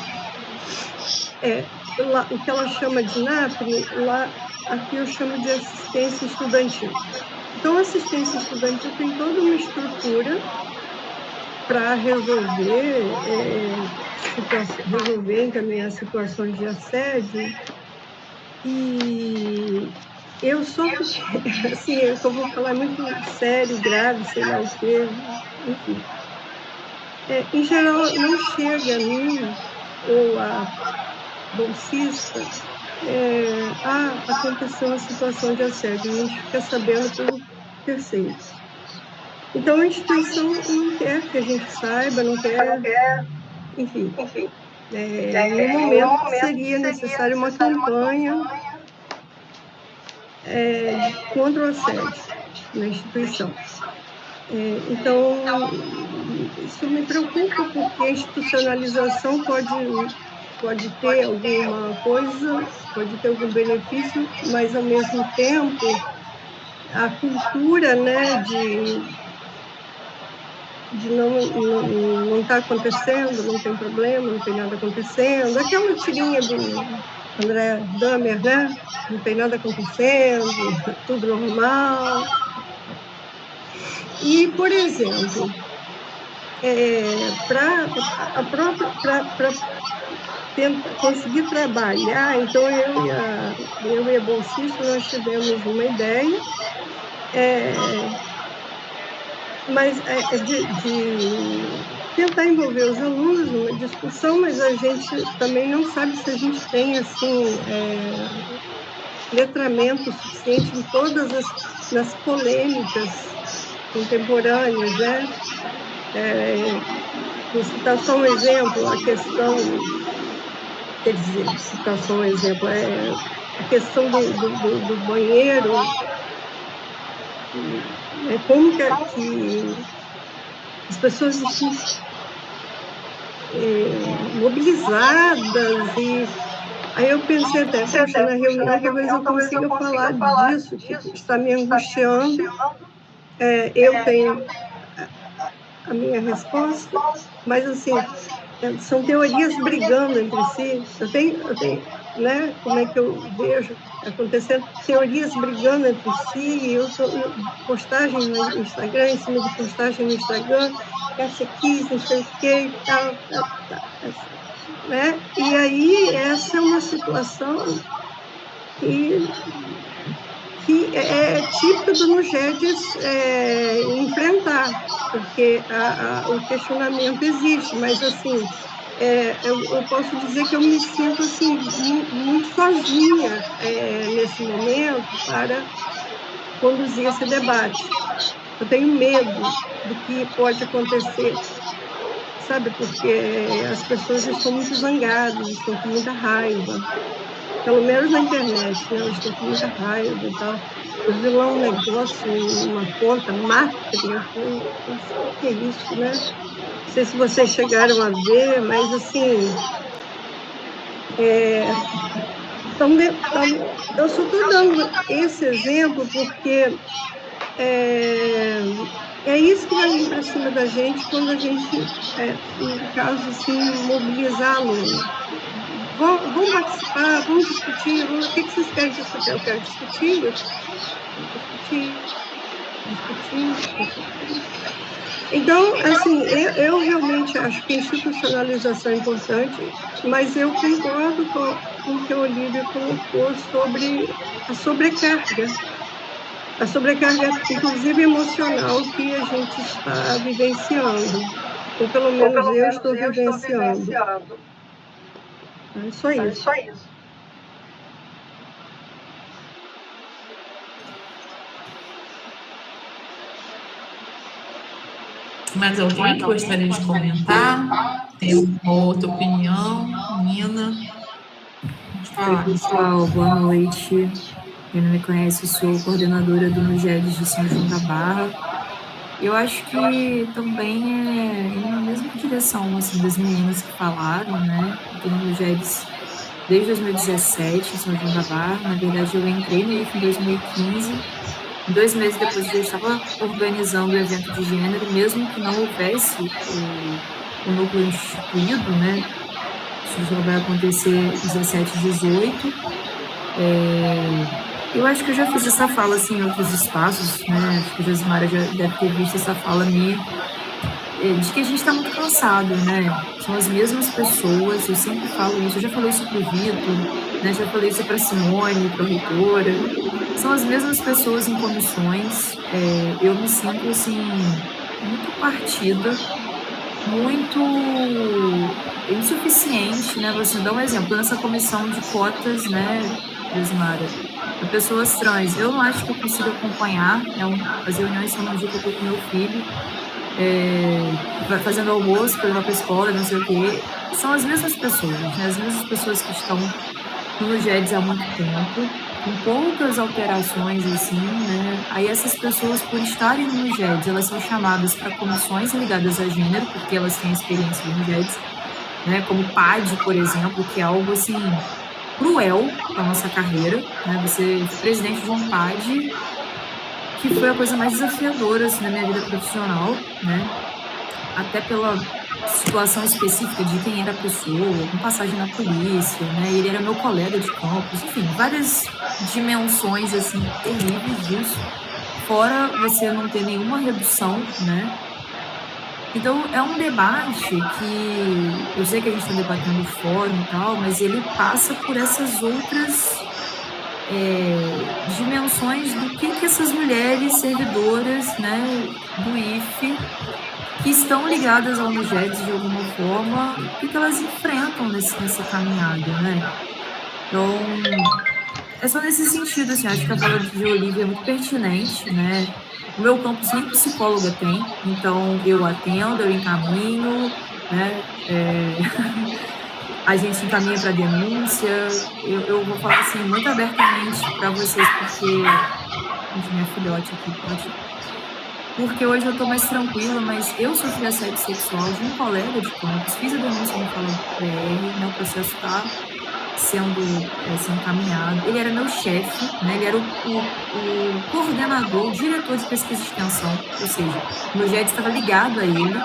o que ela chama de NAPNE, lá aqui eu chamo de assistência estudantil. Então, a assistência estudantil tem toda uma estrutura para resolver encaminhar situações de assédio. E eu sou, assim, eu vou falar muito sério, grave, sei lá o quê, enfim. Em geral, não chega a mim ou a bolsista, aconteceu uma situação de assédio, a gente fica sabendo por terceiros. Então, a instituição não quer que a gente saiba, não quer, enfim. No momento, seria necessário uma campanha contra o assédio na instituição. Então, isso me preocupa, porque a institucionalização pode ter alguma coisa, pode ter algum benefício, mas, ao mesmo tempo, a cultura, né, de não está acontecendo, não tem problema, não tem nada acontecendo. Aquela tirinha do André Dahmer, né? Não tem nada acontecendo, tudo normal. E, por exemplo, para conseguir trabalhar, então eu e a bolsista, nós tivemos uma ideia, mas de tentar envolver os alunos numa discussão, mas a gente também não sabe se a gente tem, assim, letramento suficiente em todas nas polêmicas contemporâneas, né? Vou citar só um exemplo, a questão do banheiro, como que as pessoas estão mobilizadas, e aí eu pensei até, poxa, na reunião talvez eu consiga falar disso, que está me angustiando, eu tenho a minha resposta, mas assim, são teorias brigando entre si. Eu tenho, né, como é que eu vejo acontecendo? Teorias brigando entre si, eu postagem no Instagram, em cima de postagem no Instagram, essa quis, não sei o que e tal, né? E aí, essa é uma situação que é típico do Nugedes enfrentar, porque o questionamento existe, mas assim, eu posso dizer que eu me sinto assim, muito sozinha nesse momento para conduzir esse debate. Eu tenho medo do que pode acontecer, sabe, porque as pessoas estão muito zangadas, estão com muita raiva. Pelo menos na internet, né? Eles estão com muita raiva e tal. Eu vi lá um negócio, uma conta, Mátria. O que é isso, né? Não sei se vocês chegaram a ver, mas assim... Então, eu só estou dando esse exemplo porque é isso que vai vir para cima da gente quando a gente, no caso, assim, mobilizá-lo. Vamos participar, vamos discutir. O que vocês querem discutir? Eu quero discutir. Então, assim, eu realmente acho que a institucionalização é importante, mas eu concordo com o que a Olívia colocou sobre a sobrecarga, inclusive emocional, que a gente está vivenciando, ou pelo menos eu estou vivenciando. É só isso. Mais alguém que gostaria de comentar? Tem uma outra opinião? Nina? Olá, pessoal. Boa noite. Quem não me conhece, eu sou coordenadora do Nugedes de São João da Barra. Eu acho que também é indo na mesma direção assim, das meninas que falaram, né? Eu estou no Nugedes desde 2017, em São João da Barra. Na verdade, eu entrei no IF em 2015. 2 meses depois, eu já estava organizando o evento de gênero, mesmo que não houvesse o núcleo instituído, né? Isso já vai acontecer 17 e 18. Eu acho que eu já fiz essa fala assim, em outros espaços, né? Acho que a Josimara já deve ter visto essa fala minha, de que a gente está muito cansado, né? São as mesmas pessoas, eu sempre falo isso, eu já falei isso para o Vitor, né? Já falei isso para a Simone, para a reitora, são as mesmas pessoas em comissões, eu me sinto assim, muito partida, muito insuficiente, né? Você dá um exemplo, nessa comissão de cotas, né, Josimara, para pessoas trans, eu não acho que eu consigo acompanhar, as reuniões são no dia que eu estou com meu filho, fazendo almoço, para ir para a escola, não sei o quê, são as mesmas pessoas, né? As mesmas pessoas que estão no Nugedes há muito tempo, com poucas alterações, assim, né? Aí essas pessoas, por estarem no Nugedes, elas são chamadas para comissões ligadas a gênero, porque elas têm experiência no Nugedes, né? Como PAD, por exemplo, que é algo, assim, cruel para a nossa carreira, né? Você foi presidente de um PAD, que foi a coisa mais desafiadora, assim, na minha vida profissional, né? Até pela situação específica de quem era a pessoa, com passagem na polícia, né? Ele era meu colega de campus, enfim, várias dimensões, assim, terríveis disso. Fora você não ter nenhuma redução, né? Então, é um debate que eu sei que a gente está debatendo o fórum e tal, mas ele passa por essas outras dimensões do que essas mulheres servidoras, né, do IFE, que estão ligadas ao Nugedes de alguma forma, o que elas enfrentam nessa caminhada, né? Então, é só nesse sentido, assim, acho que a fala de Olívia é muito pertinente, né? O meu campus nem psicóloga tem, então eu atendo, eu encaminho, né? A gente encaminha para denúncia. Eu vou falar assim muito abertamente para vocês, porque minha filhote aqui pode. Porque hoje eu estou mais tranquila, mas eu sofri assédio sexual de um colega de campus, fiz a denúncia no Fala BR, né? O processo está sendo assim, encaminhado. Ele era meu chefe, né? Ele era o coordenador, o diretor de pesquisa e extensão, ou seja, o meu GED estava ligado a ele.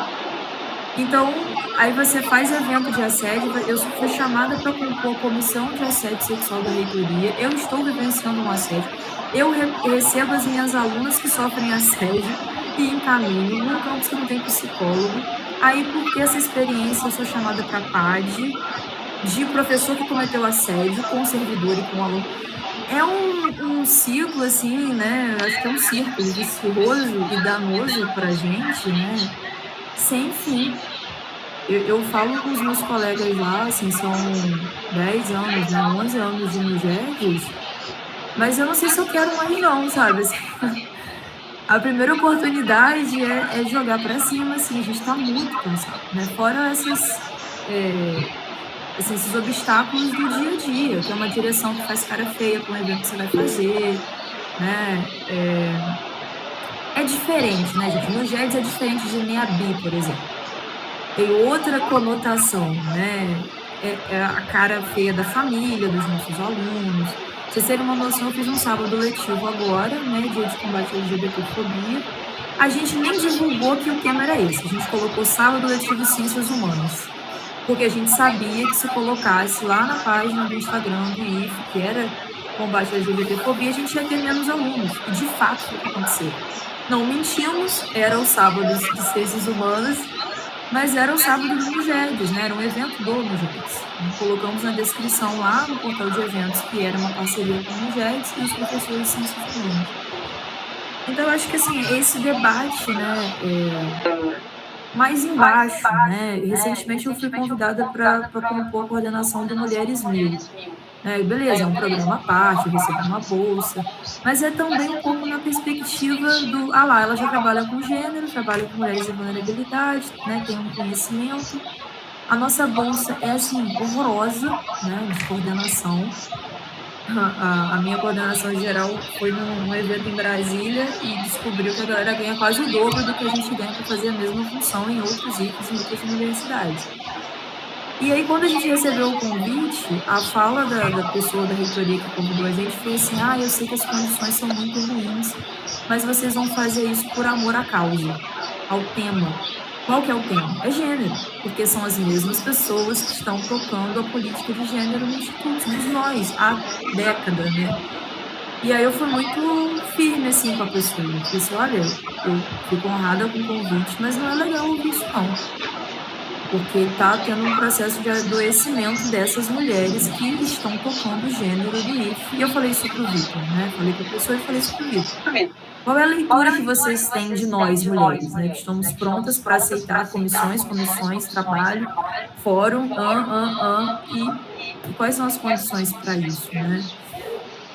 Então, aí você faz evento de assédio, eu fui chamada para compor a comissão de assédio sexual da reitoria, eu estou vivenciando um assédio, eu recebo as minhas alunas que sofrem assédio e encaminho num campus que não tem psicólogo. Aí, por ter essa experiência, eu sou chamada para PAD, de professor que cometeu assédio com servidor e com aluno. É um ciclo, assim, né? Eu acho que é um círculo vicioso e danoso pra gente, né? Sem fim. Eu falo com os meus colegas lá, assim, são 10 anos, né? 11 anos de Mujeres, mas eu não sei se eu quero mais não, sabe? Assim, a primeira oportunidade é jogar pra cima, assim, a gente tá muito cansado, né? Fora esses obstáculos do dia a dia, que é uma direção que faz cara feia para um evento que você vai fazer, né? É diferente, né, gente? No GEDS é diferente de NEABI, por exemplo. Tem outra conotação, né? É a cara feia da família, dos nossos alunos. Pra vocês terem uma noção, eu fiz um sábado letivo agora, né? Dia de combate à LGBTfobia. A gente nem divulgou que o tema era esse. A gente colocou sábado letivo Ciências Humanas. Porque a gente sabia que se colocasse lá na página do Instagram do IF, que era combate à LGBTfobia, a gente ia ter menos alunos. E de fato foi o que aconteceu. Não mentimos, eram os sábados de Ciências Humanas, mas era o sábado do Mujeres, né? Era um evento do Mujeres. Colocamos na descrição lá no portal de eventos que era uma parceria com o Mujeres e os professores de Ciências Humanas. Então, eu acho que assim, esse debate, né, mais embaixo, né? Recentemente eu fui convidada para compor a coordenação do Mulheres Mil. Beleza, é um programa à parte, eu recebo uma bolsa, mas é também um pouco na perspectiva do, lá, ela já trabalha com gênero, trabalha com mulheres de vulnerabilidade, né, tem um conhecimento. A nossa bolsa é, assim, horrorosa, né, de coordenação. A minha coordenação geral foi num evento em Brasília e descobriu que a galera ganha quase o dobro do que a gente ganha para fazer a mesma função em outros IFES, em outras universidades. E aí, quando a gente recebeu o convite, a fala da pessoa da reitoria que convidou a gente foi assim: eu sei que as condições são muito ruins, mas vocês vão fazer isso por amor à causa, ao tema. Qual que é o tema? É gênero, porque são as mesmas pessoas que estão tocando a política de gênero no Instituto, somos nós, há décadas, né? E aí eu fui muito firme, assim, com a pessoa. Eu falei assim: olha, eu fico honrada com o convite, mas não é legal ouvir isso, não. Porque está tendo um processo de adoecimento dessas mulheres que estão tocando o gênero do IF. E eu falei isso para o Vitor, né? Falei para a pessoa e falei isso para o Vitor. Qual é a leitura que vocês têm de nós, mulheres, né? Que estamos prontas para aceitar comissões, trabalho, fórum, e quais são as condições para isso, né?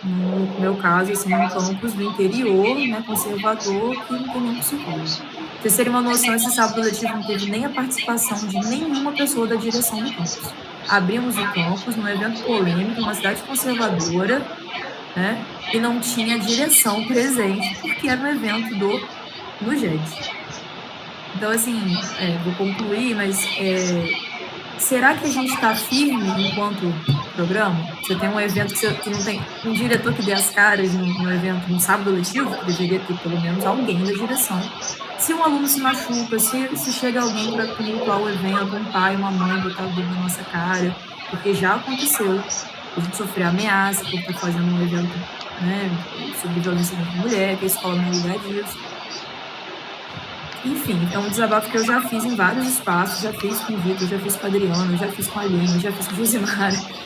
No meu caso, assim, um campus do interior, né, conservador, que não tem nenhum psicólogo. Pra vocês terem uma noção, esse sábado letivo não teve nem a participação de nenhuma pessoa da direção do campus. Abrimos o campus num evento polêmico, numa cidade conservadora, né, e não tinha direção presente, porque era um evento do GEDS. Então, assim, vou concluir, mas será que a gente está firme enquanto programa? Você tem um evento que não tem um diretor que dê as caras no evento, no sábado letivo, que deveria ter pelo menos alguém da direção. Se um aluno se machuca, se chega alguém para tumultuar o evento, um pai, uma mãe botar o dedo na nossa cara, porque já aconteceu, a gente sofreu ameaça por estar fazendo um evento, né, sobre violência contra a mulher, que a escola não é lugar disso. Enfim, é um desabafo que eu já fiz em vários espaços, já fiz com o Vitor, já fiz com a Adriana, já fiz com a Aline, já fiz com o Josimara.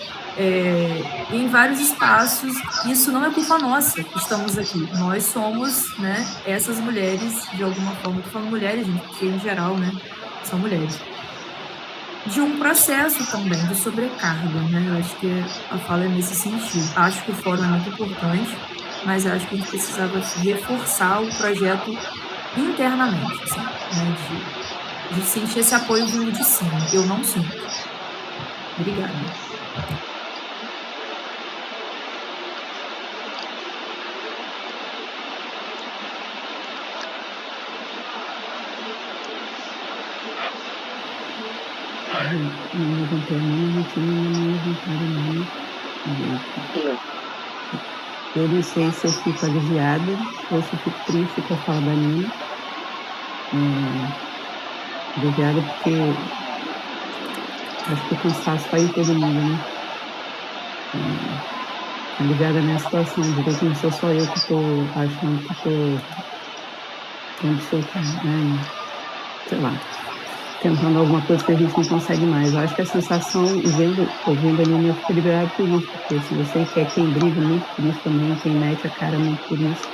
Em vários espaços, isso não é culpa nossa que estamos aqui. Nós somos, né, essas mulheres, de alguma forma, estou falando mulheres, gente, porque em geral, né, são mulheres. De um processo também de sobrecarga, né? Eu acho que a fala é nesse sentido. Acho que o fórum é muito importante, mas acho que a gente precisava reforçar o projeto internamente, assim, né, de sentir esse apoio vindo de cima. Eu não sinto. Obrigada. não levantei a mão, não tinha nenhuma levantada não. Eu não sei se eu fico aliviada ou se eu fico triste com a fala da Nina. Aliviada porque acho que o cansaço está em todo mundo, né? Aliviada na situação, de ver que não sou só eu que estou achando que estou tendo soltar, né? Sei lá, tentando alguma coisa que a gente não consegue mais. Eu acho que a sensação, ouvindo a Nina, eu fico aliviada por isso, porque assim, eu sei que é quem briga muito por isso também, quem mete a cara muito por isso.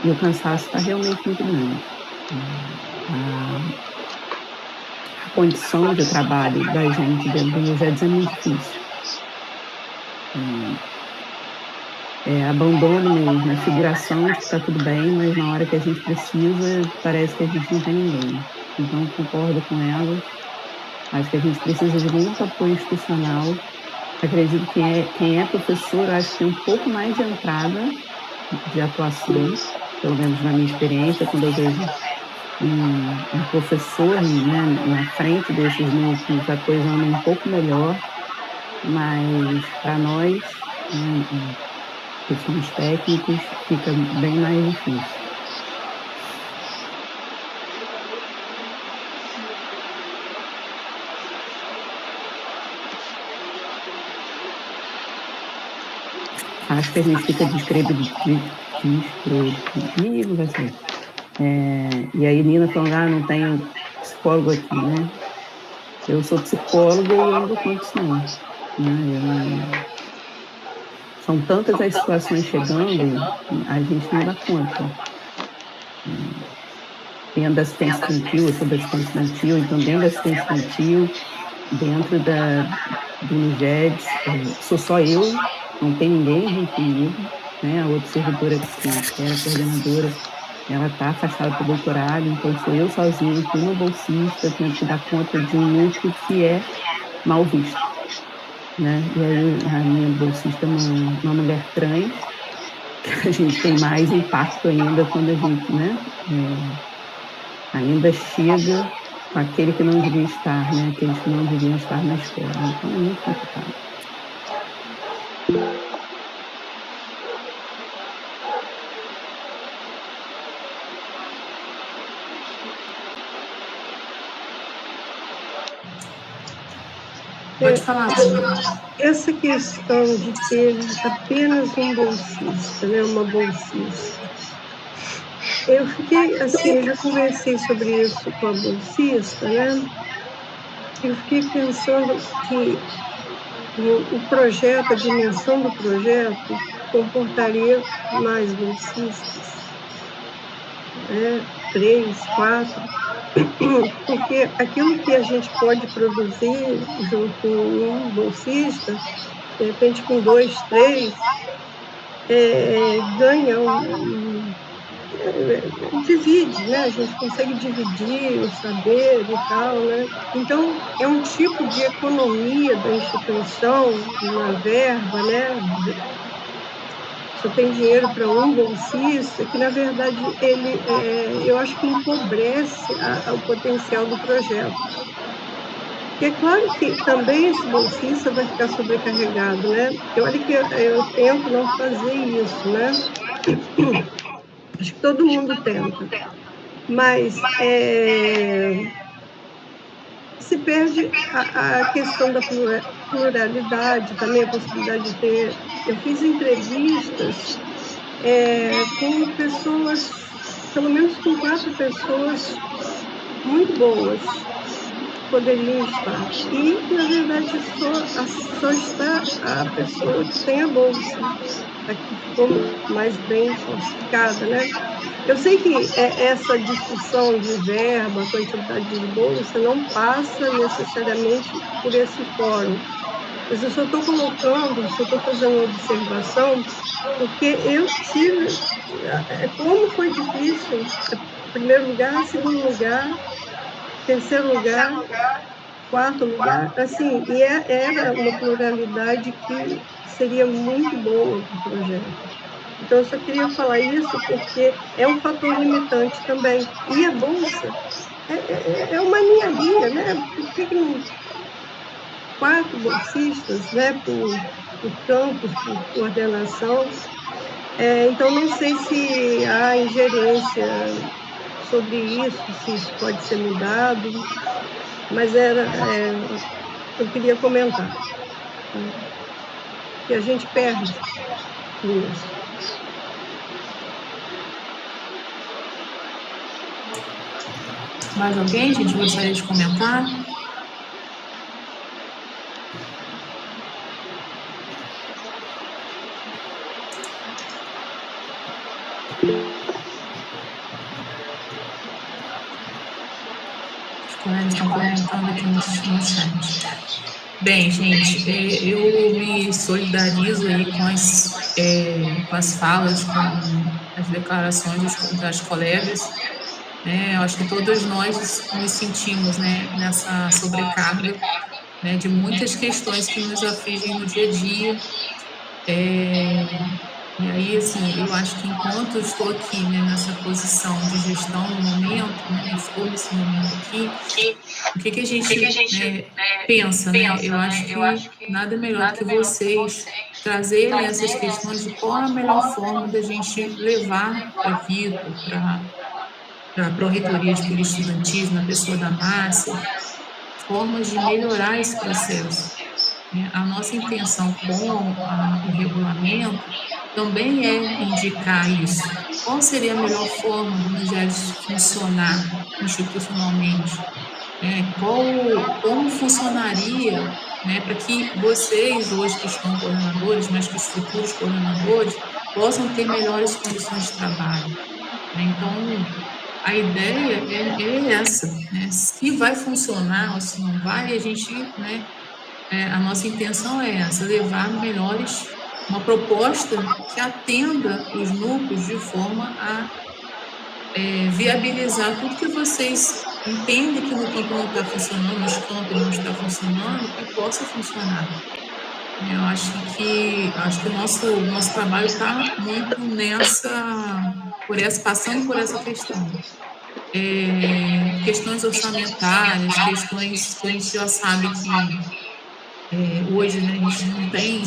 E o cansaço está realmente muito grande. A condição de trabalho da gente dentro do GEDS é muito difícil. Abandono mesmo, a figuração de que está tudo bem, mas na hora que a gente precisa, parece que a gente não tem ninguém. Então, concordo com ela. Acho que a gente precisa de muito apoio institucional. Acredito que quem é professor, acho que tem um pouco mais de entrada de atuação, pelo menos na minha experiência, quando eu vejo um professor, né, na frente desses núcleos, a coisa anda um pouco melhor, mas para nós, que somos técnicos, fica bem mais difícil. Acho que a gente fica descredibilizado. E aí Nina falando, não tenho psicólogo aqui, né? Eu sou psicóloga e eu não dou conta disso não. Né? São tantas as situações chegando, a gente não dá conta. Dentro da assistência infantil, eu sou da assistência infantil, então dentro da assistência infantil, dentro do NUGEDS, sou só eu, não tem ninguém junto comigo, né? A outra servidora que era coordenadora, ela está afastada para o doutorado, então sou eu sozinha, com uma bolsista, tendo que dar conta de um núcleo que é mal visto. Né? E aí a minha bolsista é uma mulher trans, que a gente tem mais impacto ainda quando a gente, né, ainda chega com aquele que não devia estar, né, aqueles que não deviam estar na escola. Então é muito complicado. Pode falar. Essa questão de ter apenas um bolsista, né, uma bolsista, eu fiquei assim, eu já conversei sobre isso com a bolsista, né? Eu fiquei pensando que o projeto, a dimensão do projeto, comportaria mais bolsistas, né? 3, 4. Porque aquilo que a gente pode produzir junto com um bolsista, de repente com 2, 3, ganha divide, né? A gente consegue dividir o saber e tal, né? Então, é um tipo de economia da instituição, na verba, né? Só tem dinheiro para um bolsista, que, na verdade, eu acho que empobrece o potencial do projeto. E é claro que também esse bolsista vai ficar sobrecarregado, né? Olha que eu tento não fazer isso, né? Acho que todo mundo tenta. Mas se perde a questão da pluralidade, também a possibilidade de ter... Eu fiz entrevistas com pessoas, pelo menos com 4 pessoas muito boas, poderiam estar. E, na verdade, só está a pessoa que tem a bolsa, a que ficou mais bem classificada, né? Eu sei que essa discussão de verba, quantidade de bolsa, não passa necessariamente por esse fórum. Mas eu só estou colocando, só estou fazendo uma observação, porque eu tive... Como foi difícil, primeiro lugar, segundo lugar, terceiro lugar, quarto lugar, assim, e era uma pluralidade que seria muito boa para o projeto. Então, eu só queria falar isso porque é um fator limitante também. E a bolsa é uma ninharia, né? Por que não 4 bolsistas, né? Por campus, por coordenação. Então, não sei se há ingerência sobre isso, se isso pode ser mudado, mas eu queria comentar. Que a gente perde com isso. Mais alguém, gente, gostaria de comentar? Os colegas estão comentando aqui no chat. Bem, gente, eu me solidarizo aí com as falas, com as declarações das colegas. Eu acho que todos nós nos sentimos, né, nessa sobrecarga, né, de muitas questões que nos afligem no dia a dia. E aí, assim, eu acho que enquanto eu estou aqui, né, nessa posição de gestão no momento, né, estou nesse momento aqui, o que a gente pensa, né? Eu acho que nada melhor do que vocês trazerem essas questões de qual a melhor forma da gente levar para a Vitor, para a Pró-Reitoria de Política Estudantil, na pessoa da Márcia, formas de melhorar esse processo. A nossa intenção com o regulamento também é indicar isso. Qual seria a melhor forma do NGEDS funcionar institucionalmente? Como funcionaria, né, para que vocês, hoje que estão coordenadores, mas que os futuros coordenadores, possam ter melhores condições de trabalho? Então, a ideia é essa, né? Se vai funcionar ou se não vai, a gente, né, a nossa intenção é essa, levar uma proposta que atenda os núcleos de forma a viabilizar tudo que vocês entendem que no campo não está funcionando, nos campos não está funcionando, que possa funcionar. Eu acho que o nosso trabalho está muito passando por essa questão. Questões orçamentárias, questões que a gente já sabe que hoje, né, a gente não tem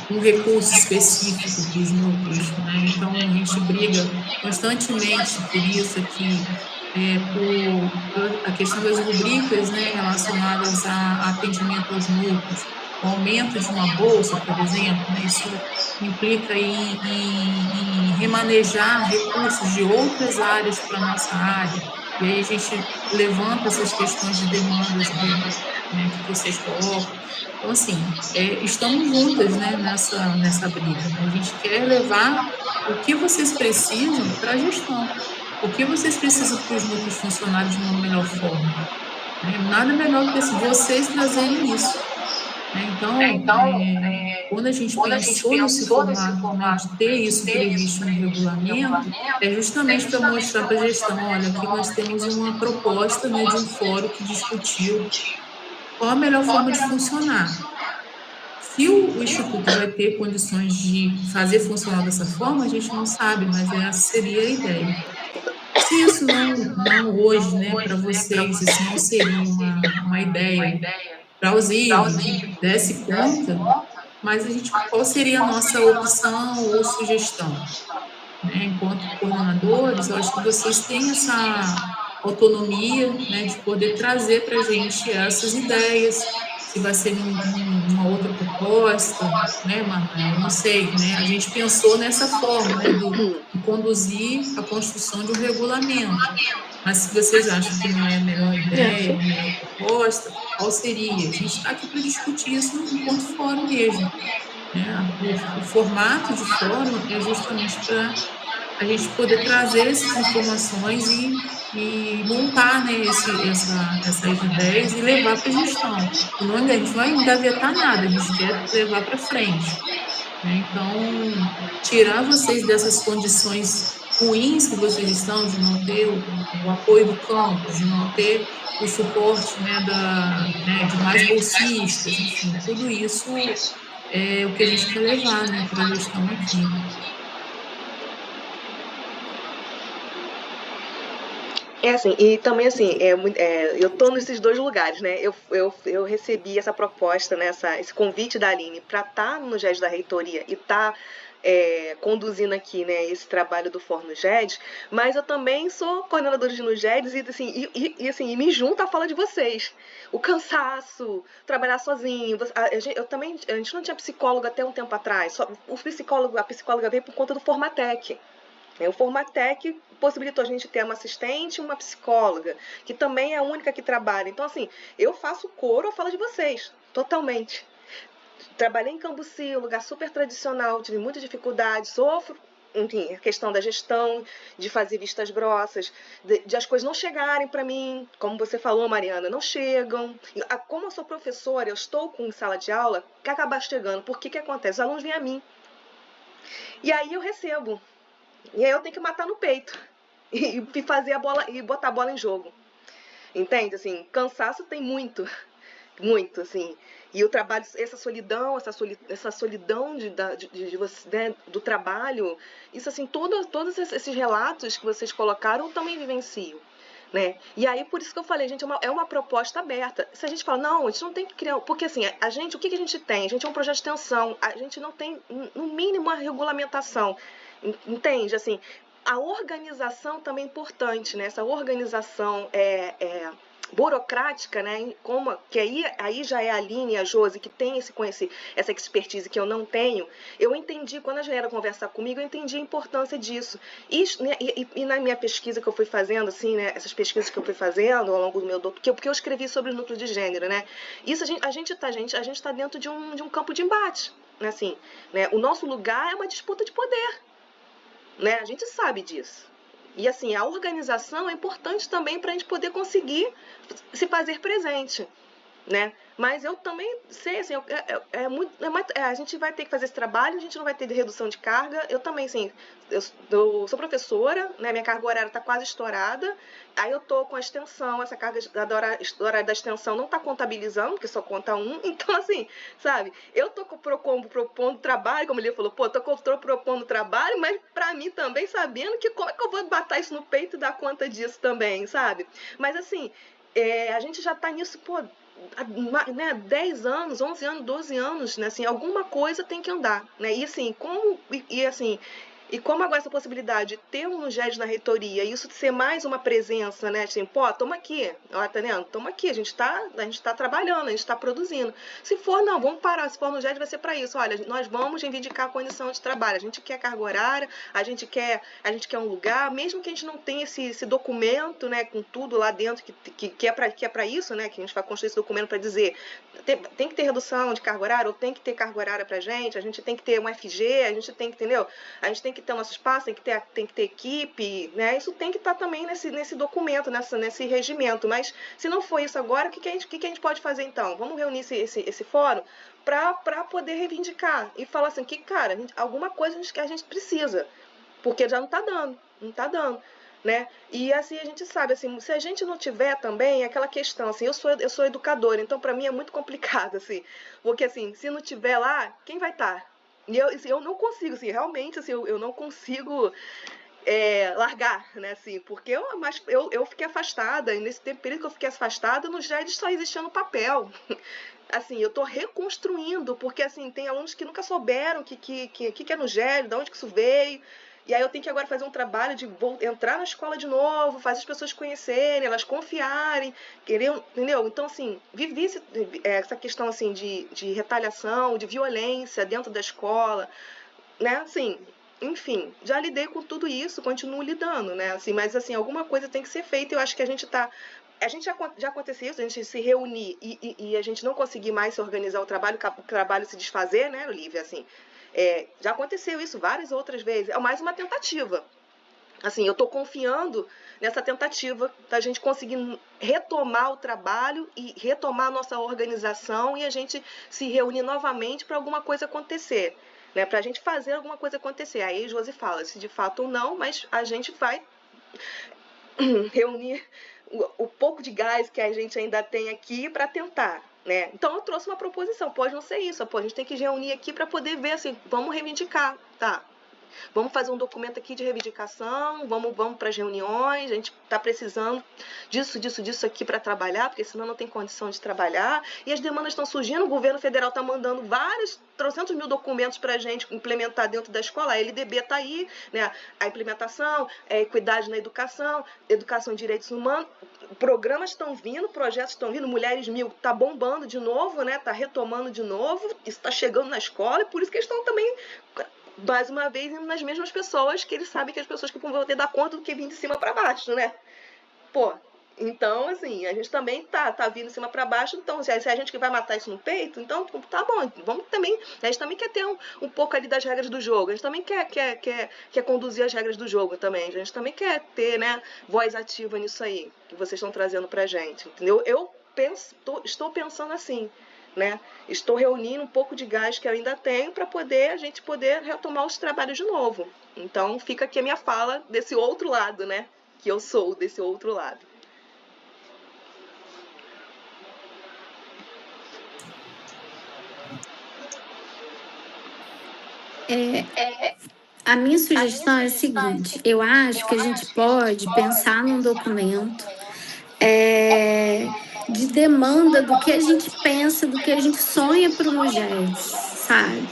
um recurso específico para os núcleos, né? Então a gente briga constantemente por isso aqui, por a questão das rubricas, né, relacionadas a atendimento aos núcleos, o aumento de uma bolsa, por exemplo, né, isso implica em remanejar recursos de outras áreas para a nossa área, e aí a gente levanta essas questões de demandas, né, que vocês colocam. Então, assim, estamos juntas, né, nessa briga. A gente quer levar o que vocês precisam para a gestão, o que vocês precisam para os núcleos funcionarem de uma melhor forma. Nada melhor do que vocês trazerem isso. Então, quando a gente pensou nesse formato, né, de ter isso previsto no regulamento, é justamente para mostrar para a gestão, olha, aqui nós temos uma proposta, né, de um fórum que discutiu qual a melhor forma de funcionar. Se o Instituto vai ter condições de fazer funcionar dessa forma, a gente não sabe, mas essa seria a ideia. Se isso não hoje, né, para vocês, isso não seria uma ideia plausível, que desse conta, mas qual seria a nossa opção ou sugestão? Enquanto coordenadores, eu acho que vocês têm essa autonomia, né, de poder trazer para a gente essas ideias, se vai ser uma outra proposta, né, Manuel? Não sei, né? A gente pensou nessa forma, né, de conduzir a construção de um regulamento. Mas se vocês acham que não é a melhor ideia, a melhor proposta, qual seria? A gente está aqui para discutir isso enquanto fórum mesmo. O formato de fórum é justamente para a gente poder trazer essas informações e montar, né, essas ideias e levar para a gestão. A gente não vai engavetar nada, a gente quer levar para frente. Então, tirar vocês dessas condições ruins que vocês estão, de não ter o apoio do campo, de não ter o suporte, né, de mais bolsistas, enfim, tudo isso é o que a gente quer levar, né, para a gestão aqui. É assim, e também assim, eu tô nesses dois lugares, né? Eu recebi essa proposta, né, esse convite da Aline para estar no GED da reitoria e estar conduzindo aqui, né, esse trabalho do For no GED, mas eu também sou coordenadora de no GEDs e assim, e me junto à fala de vocês. O cansaço, trabalhar sozinho. A gente não tinha psicólogo até um tempo atrás. A psicóloga veio por conta do Formatec. O Formatec possibilitou a gente ter uma assistente e uma psicóloga, que também é a única que trabalha. Então, assim, eu faço coro à fala de vocês, totalmente. Trabalhei em Cambuci, um lugar super tradicional, tive muita dificuldade, sofro, enfim, a questão da gestão, de fazer vistas grossas, de as coisas não chegarem para mim, como você falou, Mariana, não chegam. Como eu sou professora, eu estou com sala de aula, que acaba chegando. Por que acontece? Os alunos vêm a mim. E aí eu recebo. E aí eu tenho que matar no peito e fazer a bola e botar a bola em jogo. Entende? Assim, cansaço tem muito, muito, assim. E o trabalho, essa solidão né, do trabalho, isso assim, todos esses relatos que vocês colocaram eu também vivencio. Né? E aí, por isso que eu falei, gente, é uma proposta aberta. Se a gente fala, não, a gente não tem que criar. Porque assim, o que a gente tem? A gente é um projeto de extensão, a gente não tem, no mínimo, uma regulamentação. Entende? Assim, a organização também é importante, né? Essa organização burocrática, né? Que aí já é a Aline e a Josi que tem essa expertise que eu não tenho. Eu entendi, quando a Janeira conversar comigo, eu entendi a importância disso. Né, e na minha pesquisa que eu fui fazendo, assim, né? Essas pesquisas que eu fui fazendo ao longo do meu doutorado, porque eu escrevi sobre o núcleo de gênero, né? Isso a gente tá dentro de um campo de embate, né? Assim, né? O nosso lugar é uma disputa de poder. Né? A gente sabe disso. E assim, a organização é importante também para a gente poder conseguir se fazer presente. Né? Mas eu também sei, assim, a gente vai ter que fazer esse trabalho, a gente não vai ter redução de carga. Eu também, assim, eu sou professora, né? Minha carga horária está quase estourada. Aí eu tô com a extensão, essa carga horária da extensão não está contabilizando, porque só conta um. Então, assim, sabe, eu tô com o Procombo propondo trabalho, como ele falou, tô propondo trabalho, mas para mim também sabendo que como é que eu vou botar isso no peito e dar conta disso também, sabe? Mas assim, a gente já está nisso, né, 10 anos, 11 anos, 12 anos, né, assim, alguma coisa tem que andar, né, e assim, como agora essa possibilidade de ter um GED na reitoria, isso de ser mais uma presença, né, assim, toma aqui, ó, tá vendo? Toma aqui, a gente tá trabalhando, a gente tá produzindo. Se for, não, vamos parar, se for no GED vai ser para isso, olha, nós vamos reivindicar a condição de trabalho, a gente quer carga horária, a gente quer um lugar, mesmo que a gente não tenha esse documento, né, com tudo lá dentro que é para isso, né, que a gente vai construir esse documento para dizer, tem que ter redução de carga horária, ou tem que ter carga horária pra gente, a gente tem que ter um FG, a gente tem que, entendeu? A gente tem que ter o nosso espaço, tem que ter equipe, né? Isso tem que estar também nesse documento, nesse regimento. Mas se não for isso agora, o que a gente pode fazer então? Vamos reunir esse fórum para poder reivindicar e falar assim, cara, alguma coisa que a gente precisa, porque já não está dando. Né? E assim a gente sabe, assim, se a gente não tiver também aquela questão, assim, eu sou educadora, então para mim é muito complicado, assim, porque assim, se não tiver lá, quem vai estar? E eu não consigo, assim, realmente, assim, eu não consigo largar, né, assim, porque eu fiquei afastada, e nesse período que eu fiquei afastada, no GED só existia no papel. Assim, eu estou reconstruindo, porque assim, tem alunos que nunca souberam o que é no GED, de onde que isso veio. E aí eu tenho que agora fazer um trabalho de entrar na escola de novo, fazer as pessoas conhecerem, elas confiarem, entendeu? Então, assim, vivi essa questão assim, de retaliação, de violência dentro da escola, né? Assim, enfim, já lidei com tudo isso, continuo lidando, né? Assim, mas assim, alguma coisa tem que ser feita. Eu acho que a gente já aconteceu isso, a gente se reunir e a gente não conseguir mais se organizar o trabalho se desfazer, né, Olivia? Assim, já aconteceu isso várias outras vezes. É mais uma tentativa. Assim, eu estou confiando nessa tentativa da gente conseguir retomar o trabalho e retomar a nossa organização e a gente se reunir novamente para alguma coisa acontecer. Né, para a gente fazer alguma coisa acontecer. Aí Josi fala se de fato ou não, mas a gente vai reunir o pouco de gás que a gente ainda tem aqui para tentar. Né? Então eu trouxe uma proposição, pode não ser isso, a gente tem que reunir aqui para poder ver assim, vamos reivindicar, tá? Vamos fazer um documento aqui de reivindicação, vamos para as reuniões, a gente está precisando disso aqui para trabalhar, porque senão não tem condição de trabalhar. E as demandas estão surgindo, o governo federal está mandando vários, 300 mil documentos para a gente implementar dentro da escola. A LDB está aí, né? A implementação, equidade na educação e direitos humanos. Programas estão vindo, projetos estão vindo, Mulheres 1000 está bombando de novo, né? Está retomando de novo, isso está chegando na escola, e por isso que eles estão também, mais uma vez, indo nas mesmas pessoas, que eles sabem que as pessoas que vão ter dar conta do que vir de cima para baixo, né? Pô, então, assim, a gente também tá vindo de cima para baixo, então, se é a gente que vai matar isso no peito, então, tá bom, vamos também, a gente também quer ter um pouco ali das regras do jogo, a gente também quer conduzir as regras do jogo também, a gente também quer ter, né, voz ativa nisso aí, que vocês estão trazendo pra gente, entendeu? Eu estou pensando assim, né? Estou reunindo um pouco de gás que eu ainda tenho para a gente poder retomar os trabalhos de novo. Então, fica aqui a minha fala desse outro lado, né? Que eu sou desse outro lado. A minha sugestão é a seguinte: eu acho que a gente pode pensar num documento de demanda do que a gente pensa, do que a gente sonha para o Nugedes, sabe?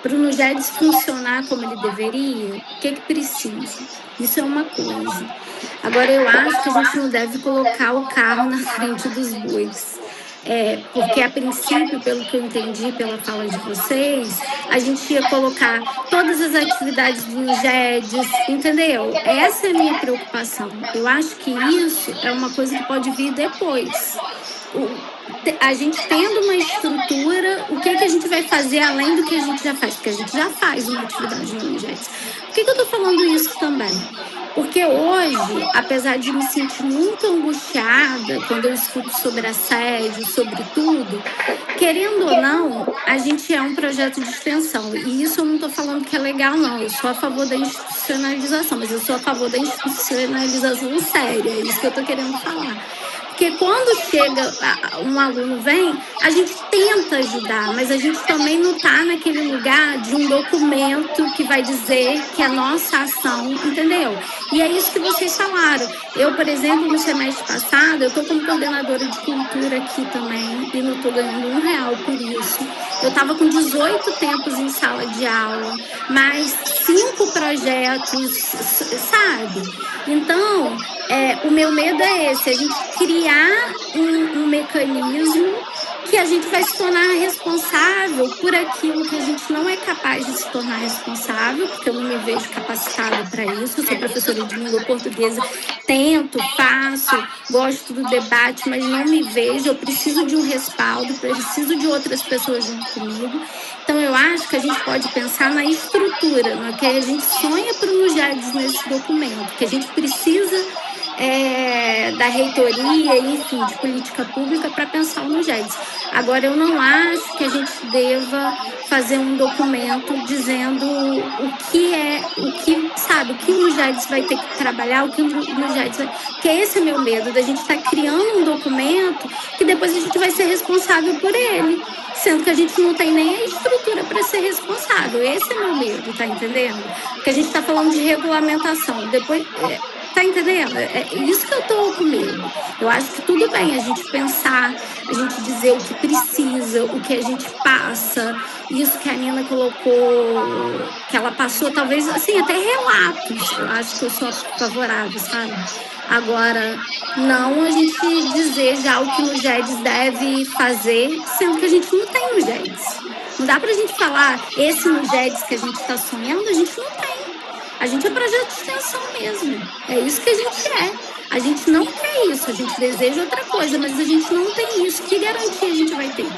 Para o Nugedes funcionar como ele deveria, o que precisa? Isso é uma coisa. Agora, eu acho que a gente não deve colocar o carro na frente dos bois. Porque, a princípio, pelo que eu entendi pela fala de vocês, a gente ia colocar todas as atividades do Nugedes, entendeu? Essa é a minha preocupação. Eu acho que isso é uma coisa que pode vir depois. A gente tendo uma estrutura, o que a gente vai fazer além do que a gente já faz? Porque a gente já faz uma atividade no Nugedes. Por que eu tô falando isso também? Porque hoje, apesar de me sentir muito angustiada quando eu escuto sobre assédio, sobre tudo, querendo ou não, a gente é um projeto de extensão. E isso eu não estou falando que é legal, não. Eu sou a favor da institucionalização, mas eu sou a favor da institucionalização séria. É isso que eu estou querendo falar. Porque quando chega, um aluno vem, a gente tenta ajudar, mas a gente também não está naquele lugar de um documento que vai dizer que a nossa ação, entendeu? E é isso que vocês falaram. Eu, por exemplo, no semestre passado, eu estou como coordenadora de cultura aqui também, e não estou ganhando R$1 por isso. Eu estava com 18 tempos em sala de aula, mais 5 projetos, sabe? Então, o meu medo é esse, a gente criar um mecanismo que a gente vai se tornar responsável por aquilo que a gente não é capaz de se tornar responsável, porque eu não me vejo capacitada para isso. Eu sou professora de língua portuguesa, tento, faço, gosto do debate, mas não me vejo. Eu preciso de um respaldo, preciso de outras pessoas junto comigo. Então, eu acho que a gente pode pensar na estrutura, no que a gente sonha para o Nugedes nesse documento, que a gente precisa da reitoria, enfim, de política pública para pensar o Nugedes. Agora, eu não acho que a gente deva fazer um documento dizendo o que o Nugedes vai ter que trabalhar, o que o Nugedes vai... Porque esse é meu medo, da gente estar criando um documento que depois a gente vai ser responsável por ele, sendo que a gente não tem nem a estrutura para ser responsável. Esse é meu medo, tá entendendo? Porque a gente está falando de regulamentação. Depois... Tá entendendo? É isso que eu tô com medo. Eu acho que tudo bem a gente pensar, a gente dizer o que precisa, o que a gente passa. Isso que a Nina colocou, que ela passou, talvez, assim, até relatos. Eu acho que eu sou favorável, sabe? Agora, não a gente dizer já o que o Nugedes deve fazer, sendo que a gente não tem Nugedes. Não dá pra gente falar, esse Nugedes que a gente tá sonhando, a gente não tem. A gente é projeto de extensão mesmo. É isso que a gente é. A gente não quer isso, a gente deseja outra coisa, mas a gente não tem isso. Que garantia a gente vai ter?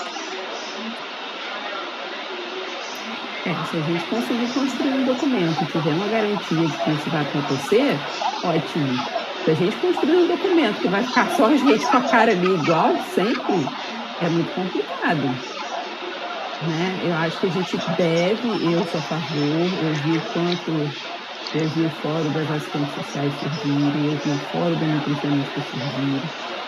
Se a gente conseguir construir um documento e tiver uma garantia de que isso vai acontecer, ótimo. Se a gente construir um documento que vai ficar só a gente com a cara ali igual sempre, é muito complicado. Né? Eu acho que a gente deve, eu sou a favor, eu vi o Fórum das Assistentes Sociais surgirem, eu vi o Fórum da Nutricionista surgirem,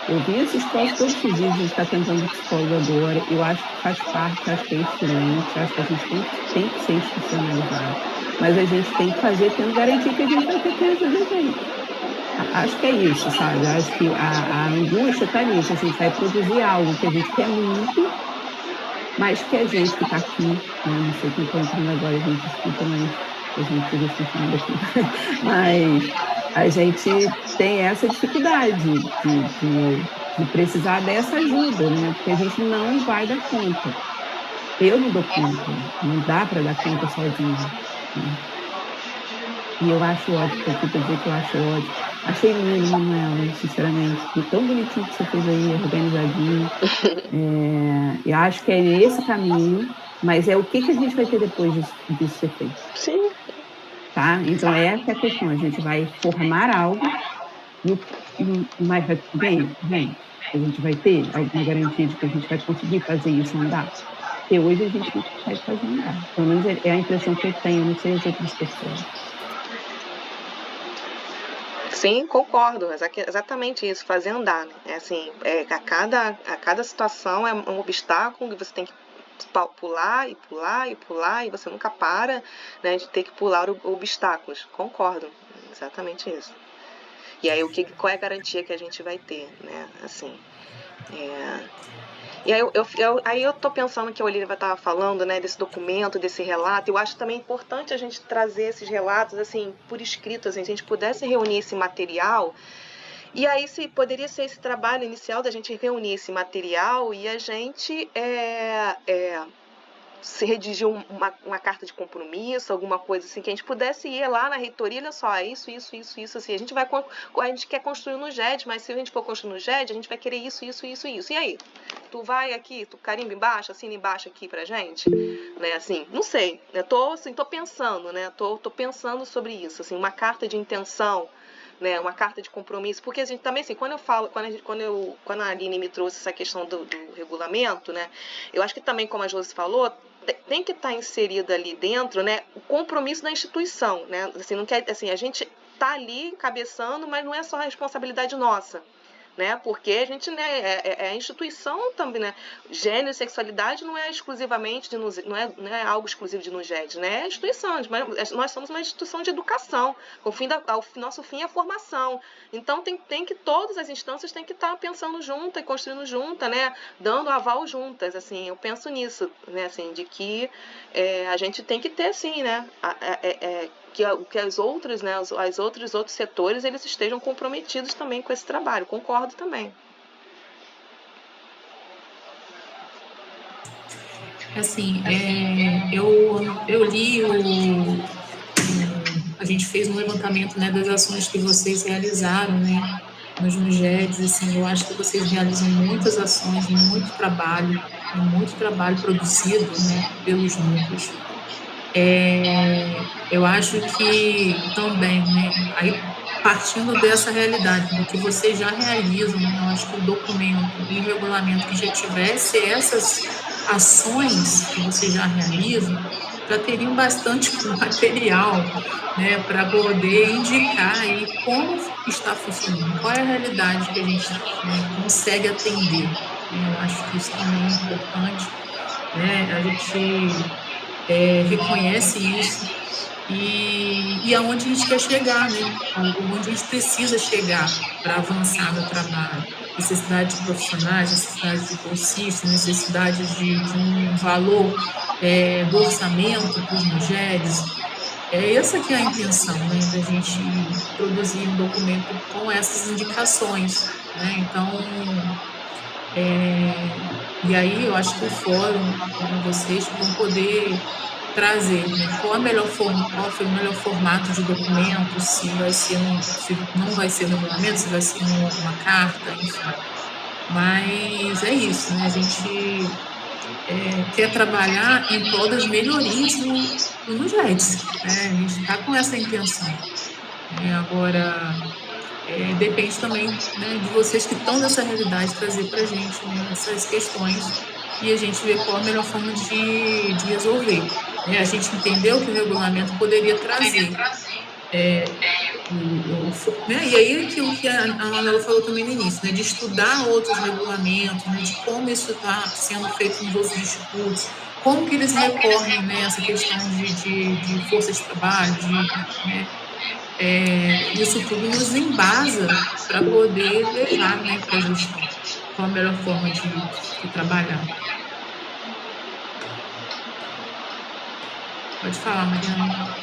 Eu vi esses casos todos os dias, a gente está tentando psicólogo agora, eu acho que faz parte, acho que é excelente, acho que a gente tem que ser institucionalizado, mas a gente tem que fazer tendo garantia que a gente vai ter que ajuda a gente. Acho que é isso, sabe? Acho que a angústia está nisso, a gente vai produzir algo que a gente quer muito, mas que a gente que está aqui, né? Não sei quem está entrando agora, a gente escuta, mas a gente fica escutando aqui. Mas a gente tem essa dificuldade de precisar dessa ajuda, né? Porque a gente não vai dar conta. Eu não dou conta, não dá para dar conta sozinho. Né? E eu acho ótimo, eu fico dizer que eu acho ótimo. Achei lindo, Manuela, sinceramente. E tão bonitinho que você fez aí, organizadinho. Eu acho que é esse caminho, mas é o que a gente vai ter depois disso ser feito. Sim. Tá? Então, essa é a questão. A gente vai formar algo, mas bem, a gente vai ter alguma garantia de que a gente vai conseguir fazer isso andar. Porque hoje a gente não consegue fazer andar. Pelo menos é a impressão que eu tenho, não sei as outras pessoas. Sim, concordo, exatamente isso, fazer andar, né? Assim, a cada situação é um obstáculo que você tem que pular e pular e pular e você nunca para, né, de ter que pular obstáculos. Concordo, exatamente isso. E aí qual é a garantia que a gente vai ter, né? Assim, E aí eu tô pensando que a Olivia estava falando, né, desse documento, desse relato. Eu acho também importante a gente trazer esses relatos assim por escrito, assim, se a gente pudesse reunir esse material. E aí poderia ser esse trabalho inicial da gente reunir esse material e a gente se redigir uma carta de compromisso, alguma coisa assim, que a gente pudesse ir lá na reitoria, olha só, isso, assim, a gente quer construir no GED, mas se a gente for construir no GED, a gente vai querer isso. E aí? Tu vai aqui, tu carimba embaixo, assina embaixo aqui pra gente? Né, assim, não sei, eu tô pensando, né, tô pensando sobre isso, assim, uma carta de intenção, né, uma carta de compromisso, porque a gente também, assim, quando a Aline me trouxe essa questão do regulamento, né, eu acho que também, como a Josi falou, tem que estar inserido ali dentro, né, o compromisso da instituição, né, assim, não quer, assim, a gente tá ali encabeçando, mas não é só responsabilidade nossa, né, porque a gente, né, é a instituição também, né, gênero e sexualidade não é exclusivamente não é algo exclusivo de NUGED, né, é a instituição, nós somos uma instituição de educação, nosso fim é a formação, então tem que todas as instâncias têm que estar pensando juntas e construindo juntas, né, dando aval juntas, assim, eu penso nisso, né, assim, de que a gente tem que ter, sim, né, que os outros setores eles estejam comprometidos também com esse trabalho. Concordo também. Assim, eu li a gente fez um levantamento, né, das ações que vocês realizaram, né, nos NUGEDs, assim, eu acho que vocês realizam muitas ações, muito trabalho produzido, né, pelos núcleos. Eu acho que também, né, aí partindo dessa realidade, do que vocês já realizam, né, eu acho que o documento e o regulamento que já tivesse essas ações que vocês já realizam, já teriam bastante material, né, para poder indicar aí como está funcionando, qual é a realidade que a gente, né, consegue atender. Eu acho que isso também é importante, né, a gente reconhece isso e aonde a gente quer chegar, né? Onde a gente precisa chegar para avançar no trabalho. Necessidade de profissionais, necessidade de bolsistas, necessidade de um valor do orçamento para os mulheres. Essa que é a intenção, né? Da gente produzir um documento com essas indicações, né? Então, e aí eu acho que o fórum, né, vocês vão poder trazer, né, qual foi o melhor formato de documento, se não vai ser no regulamento, se vai ser uma carta, enfim. Mas é isso, né? A gente quer trabalhar em prol das melhorias no NUGEDs, né? A gente está com essa intenção. Agora, depende também, né, de vocês que estão nessa realidade trazer para a gente, né, essas questões e a gente ver qual a melhor forma de resolver. A gente entendeu que o regulamento poderia trazer né? E aí aquilo que a Manuela falou também no início, né? De estudar outros regulamentos, né? De como isso está sendo feito nos outros institutos, como que eles recorrem, né? Essa questão de força de trabalho, né? Isso tudo nos embasa para poder levar, né, para a gestão qual a melhor forma de trabalhar. Pode falar, Mariana.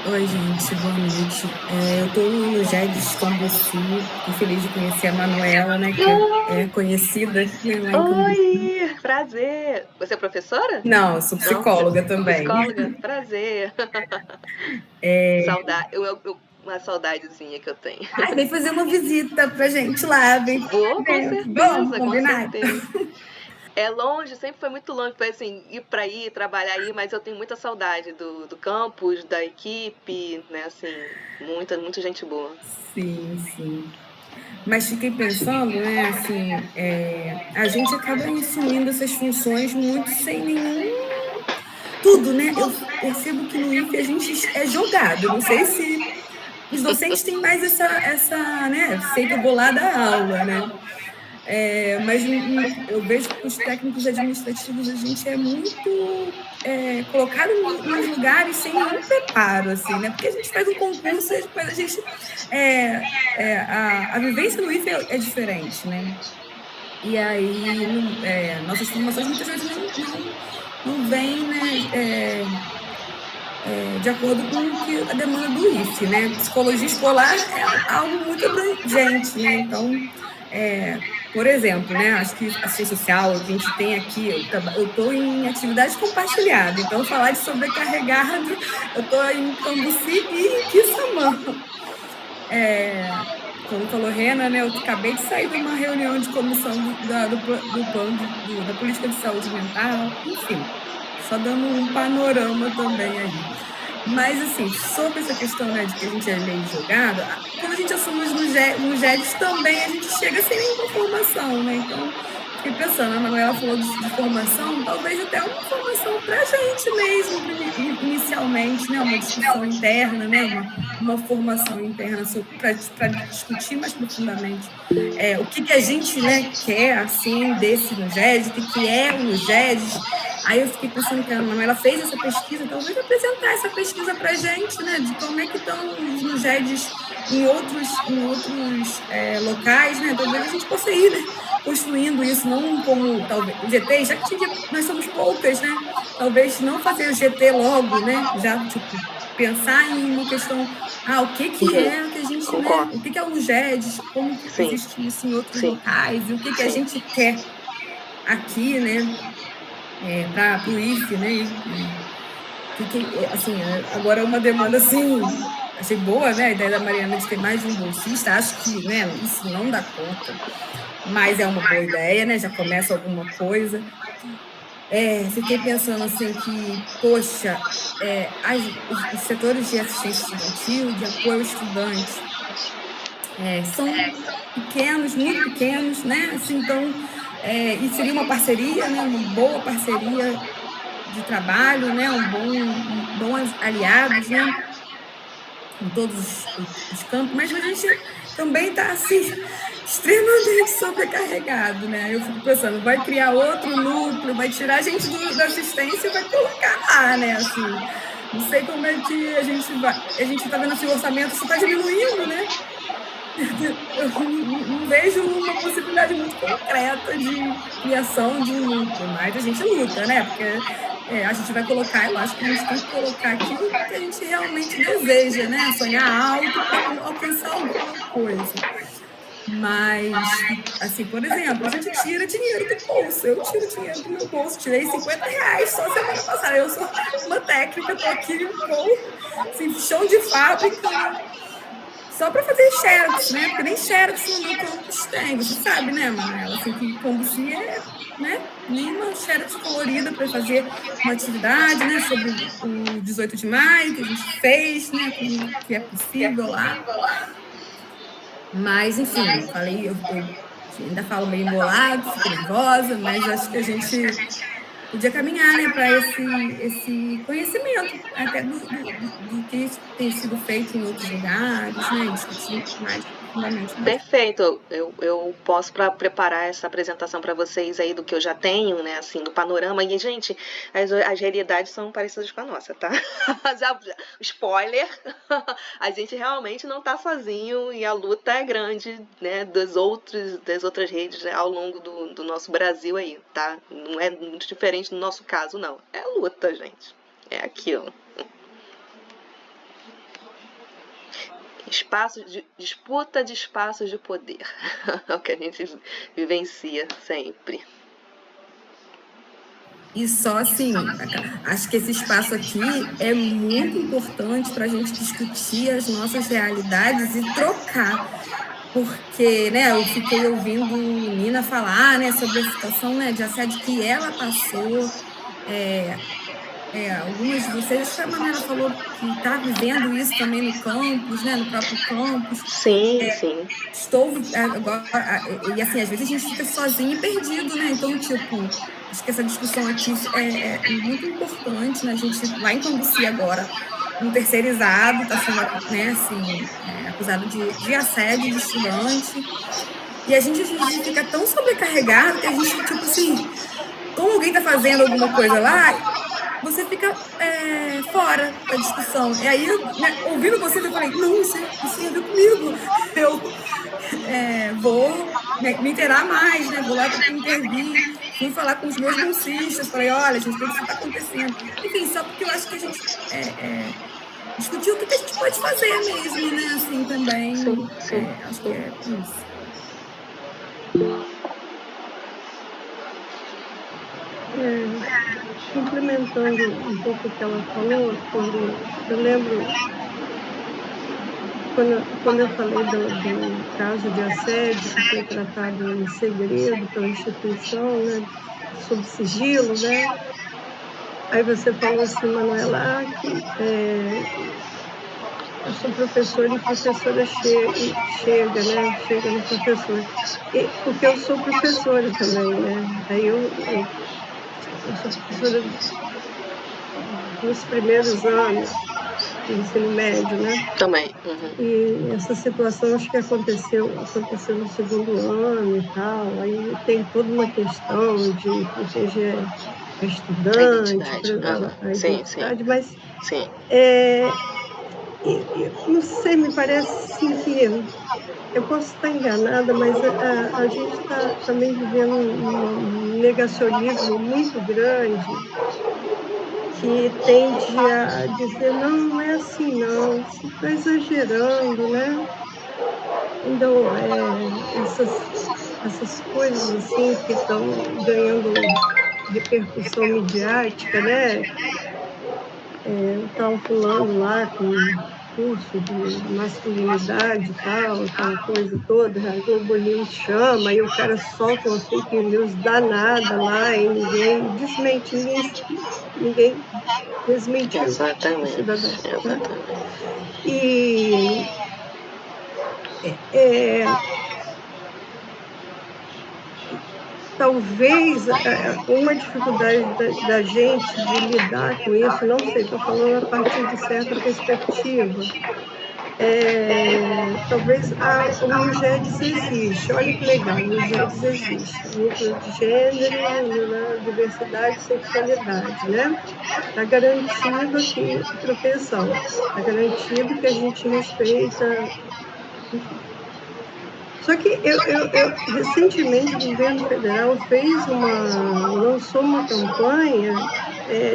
Oi, gente, boa noite. Eu estou no GEDS Cambuci, estou feliz de conhecer a Manuela, né, que é conhecida. Oi, prazer. Você é professora? Não, eu sou psicóloga também. Psicóloga, prazer. Saudade, uma saudadezinha que eu tenho. Ai, vem fazer uma visita pra gente lá. Vou, com certeza, vamos combinar. com certeza. É longe, sempre foi muito longe, foi assim, ir para aí, trabalhar aí, mas eu tenho muita saudade do campus, da equipe, né, assim, muita gente boa. Sim. Mas fiquei pensando, né, assim, a gente acaba assumindo essas funções muito sem nenhum... Tudo, né? Eu percebo que no IFE a gente é jogado, não sei se os docentes têm mais essa né, sei que eu vou lá dar aula, né? Mas eu vejo que os técnicos administrativos a gente é muito colocado nos lugares sem nenhum preparo, assim, né? Porque a gente faz um concurso e depois a gente... a vivência no IFE é diferente, né? E aí, nossas formações muitas vezes não vêm, né, de acordo com a demanda do IFE, né? Psicologia escolar é algo muito abrangente, né? Então, por exemplo, né, acho que a ciência social, a gente tem aqui, eu estou em atividade compartilhada, então falar de sobrecarregado, eu estou em Cambuci e em Quissamã. Como falou Rena, né, eu acabei de sair de uma reunião de comissão do plano da política de saúde mental, enfim, só dando um panorama também aí. Mas, assim, sobre essa questão, né, de que a gente é meio jogado, quando a gente assume no GEDS também, a gente chega sem nenhuma formação, né? Então, fiquei pensando, a Manuela falou de formação, talvez até uma formação para a gente mesmo, inicialmente, né? Uma discussão interna, né? Uma formação interna para discutir mais profundamente o que a gente, né, quer, assim, desse no GEDS, o que é o GEDS. Aí eu fiquei pensando que a Manuela fez essa pesquisa, talvez apresentar essa pesquisa para a gente, né, de como é que estão os GEDs em outros locais, né, talvez a gente possa ir, né, construindo isso, não como, talvez, o GT, já que nós somos poucas, né, talvez não fazer o GT logo, né, já, tipo, pensar em uma questão, o que é que a gente, né, o que é o GEDs, como que existe isso em outros locais, e o que a gente quer aqui, né, para o IFE, né? Assim, agora é uma demanda assim, achei boa, né? A ideia da Mariana de ter mais de um bolsista, acho que, né, isso não dá conta, mas é uma boa ideia, né? Já começa alguma coisa. Fiquei pensando assim que, poxa, os setores de assistência estudantil, de apoio ao estudante, são pequenos, muito pequenos, né? Assim, então, e seria uma parceria, né? Uma boa parceria de trabalho, né? Bons aliados, né? Em todos os campos, mas a gente também está assim, extremamente sobrecarregado, né? Eu fico pensando, vai criar outro núcleo, vai tirar a gente da assistência e vai colocar lá, né? Assim, não sei como é que a gente está vendo assim, o orçamento está diminuindo, né? Eu não vejo uma possibilidade muito concreta de criação de um núcleo, mas a gente luta, né? Porque a gente vai colocar, eu acho que a gente tem que colocar aquilo que a gente realmente deseja, né? Sonhar alto para alcançar alguma coisa. Mas, assim, por exemplo, a gente tira dinheiro do bolso. Eu tiro dinheiro do meu bolso, tirei R$50 só semana passada. Eu sou uma técnica, estou aqui assim, chão de fábrica, só para fazer xerox, né? Porque nem xerox no meu campus tem, você sabe, né, Manuela? Assim, que campus né? Nenhuma xerox colorida para fazer uma atividade, né? Sobre o 18 de maio, que a gente fez, né? Que é possível lá. Mas, enfim, eu ainda falo meio embolado, fico nervosa, mas acho que a gente podia caminhar, né, para esse conhecimento até do que tem sido feito em outros lugares, né, discutir mais profundamente. Perfeito. Eu posso preparar essa apresentação para vocês aí do que eu já tenho, né, assim, do panorama. E, gente, as realidades são parecidas com a nossa, tá? Spoiler, a gente realmente não está sozinho e a luta é grande, né, das outras redes, né, ao longo do nosso Brasil aí, tá? Não é muito diferente no nosso caso, não. É luta, gente. É aquilo. Disputa de espaços de poder. É o que a gente vivencia sempre. E só assim, acho que esse espaço aqui é muito importante para a gente discutir as nossas realidades e trocar. Porque, né, eu fiquei ouvindo Nina falar, né, sobre a situação, né, de assédio que ela passou. Algumas de vocês, acho que a Manuela falou que está vivendo isso também no campus, né, no próprio campus. Sim, sim. Estou agora, e assim, às vezes a gente fica sozinho e perdido, né? Então, tipo, acho que essa discussão aqui é muito importante, né? A gente lá em Cambuci agora, um terceirizado está sendo, né, assim, acusado de assédio de estudante. E a gente fica tão sobrecarregado que a gente, tipo assim, como alguém está fazendo alguma coisa lá, você fica fora da discussão. E aí, né, ouvindo vocês, eu falei, não, isso tem a ver comigo. Eu vou me inteirar mais, né? Vou lá para intervir. Fui falar com os meus bolsistas, falei, olha, a gente vê o que está acontecendo. Enfim, só porque eu acho que a gente discutiu o que a gente pode fazer mesmo, né? Assim, também. Sim. Acho que é isso. Complementando um pouco o que ela falou, eu lembro quando eu falei do caso de assédio que foi tratado em segredo pela instituição, né, sob sigilo, né? Aí você falou assim, Manuela, que eu sou professora e professora chega no professor. Porque eu sou professora também, né? Aí eu sou professora nos primeiros anos do ensino médio, né? Também. E essa situação acho que aconteceu no segundo ano e tal. Aí tem toda uma questão de proteger a estudante, a identidade, mas sim. Não sei, me parece assim que eu posso estar enganada, mas a gente está também vivendo um negacionismo muito grande que tende a dizer, não é assim não, você está exagerando, né? Então, essas coisas assim que estão ganhando repercussão midiática, né? O tal fulano lá com curso de masculinidade e tal, aquela coisa toda, a Globo News chama, e o cara solta uma fake news danada lá e ninguém desmente, ninguém desmentiu o cidadão. Né? E talvez uma dificuldade da gente de lidar com isso, não sei, estou falando a partir de certa perspectiva, talvez o NUGEDS existe, olha que legal, o NUGEDS existe, núcleo de gênero, diversidade e sexualidade, né? Está garantido aqui a proteção, está garantido que a gente respeita, enfim. Só que recentemente o governo federal lançou uma campanha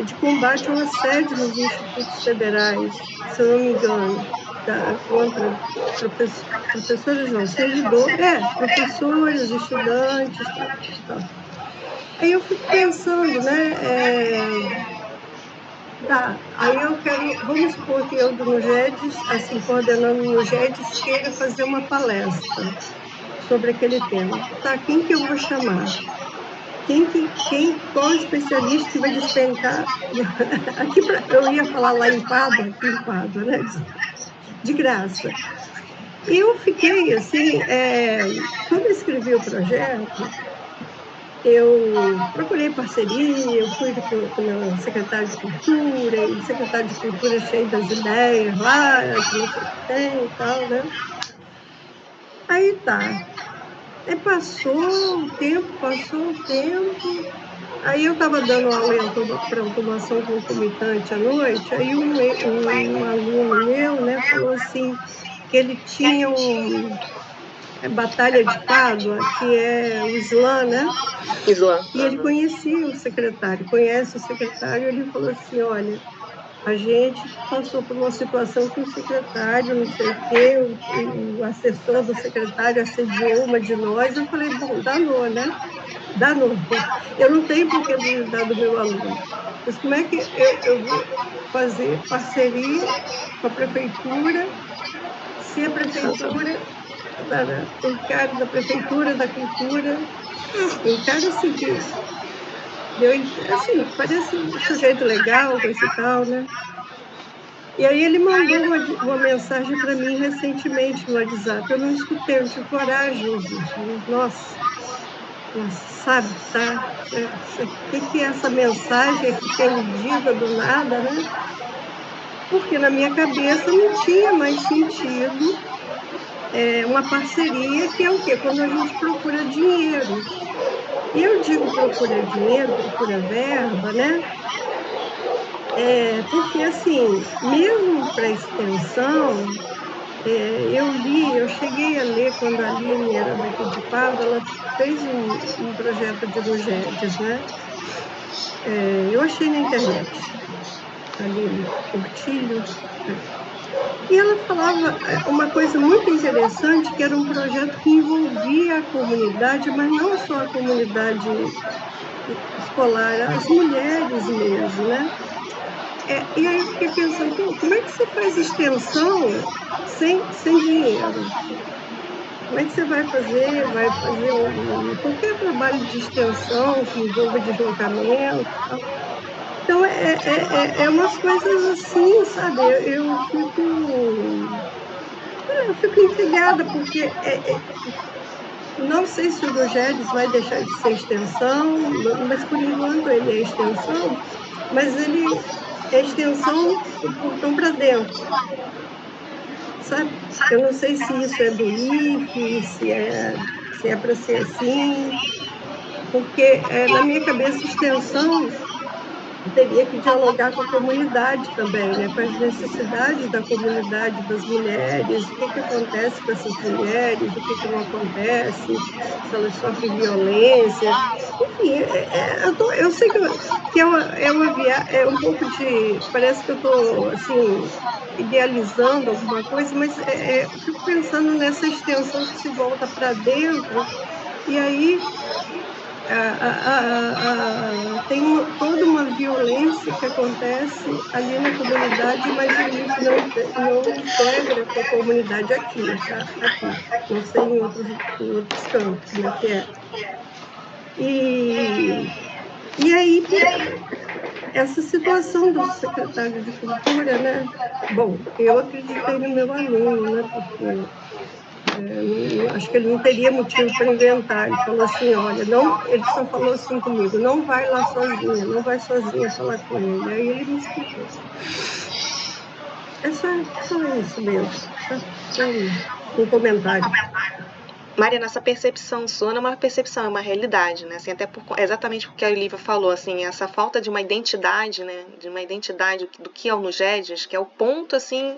de combate ao assédio nos institutos federais, se eu não me engano, contra professores não, professores, estudantes, tal. Aí eu fico pensando, né? Aí vamos supor que eu do NUGEDS, assim, coordenando o NUGEDS, queira fazer uma palestra sobre aquele tema. Tá, quem que eu vou chamar? Qual especialista que vai despencar? Eu ia falar lá em Pádua, né? De graça. E eu fiquei, assim, quando eu escrevi o projeto, eu procurei parceria, eu fui com o secretário de Cultura, e o secretário de Cultura cheio das ideias lá, que não sei o que tem e tal, né? Aí tá. Aí passou o tempo, aí eu estava dando aula para automação concomitante à noite, aí um aluno meu, né, falou assim, que ele tinha Batalha de Pádua, que é o Islã, né? Islã. E ele conhecia o secretário, conhece o secretário, ele falou assim, olha, a gente passou por uma situação que o secretário, não sei o quê, o assessor do secretário assediou uma de nós. Eu falei, bom, danou, né? Danou. Eu não tenho por que duvidar do meu aluno. Mas como é que eu vou fazer parceria com a prefeitura se a prefeitura, o cara da prefeitura, da cultura, um cara assim que parece um sujeito legal, coisa e tal, né? E aí ele mandou uma mensagem para mim recentemente no WhatsApp. Eu não escutei, eu não tive coragem de... Nossa, sabe, tá? O que é essa mensagem aqui perdida do nada, né? Porque na minha cabeça não tinha mais sentido uma parceria, que é o quê? Quando a gente procura dinheiro. E eu digo procura dinheiro, procura verba, né? Porque, assim, mesmo para extensão, eu cheguei a ler, quando a Aline era daqui de Pádua, ela fez um projeto de Lugedes, né? Eu achei na internet, Aline Portilho, e ela falava uma coisa muito interessante, que era um projeto que envolvia a comunidade, mas não só a comunidade escolar, as mulheres mesmo, né? E aí eu fiquei pensando, como é que você faz extensão sem dinheiro? Como é que você vai fazer qualquer trabalho de extensão que envolva deslocamento? Então, é umas coisas assim, sabe? Eu fico intrigada, porque não sei se o Lugedes vai deixar de ser extensão, mas por enquanto ele é extensão, mas ele é extensão do portão para dentro, sabe? Eu não sei se isso é do IFE, se é para ser assim, porque na minha cabeça extensão teria que dialogar com a comunidade também, né? Com as necessidades da comunidade, das mulheres, o que acontece com essas mulheres, o que não acontece, se elas sofrem violência. Enfim, eu sei que é um pouco de... Parece que eu estou, assim, idealizando alguma coisa, mas eu fico pensando nessa extensão que se volta para dentro, e aí tem toda uma violência que acontece ali na comunidade, mas isso não integra com a comunidade aqui, tá? Aqui. Não sei em outros campos, como é que é. E aí, essa situação do secretário de Cultura, né? Bom, eu acreditei no meu aluno, né? Porque acho que ele não teria motivo para inventar. Ele falou assim, olha, ele só falou assim comigo, não vai lá sozinha, não vai sozinha falar com ele. Aí ele me explicou. É só isso mesmo, só um comentário. Mariana, essa percepção sua não é uma percepção, é uma realidade, né? Assim, exatamente porque a Olivia falou, assim, essa falta de uma identidade, né? De uma identidade do que é o Lugedes, que é o ponto, assim,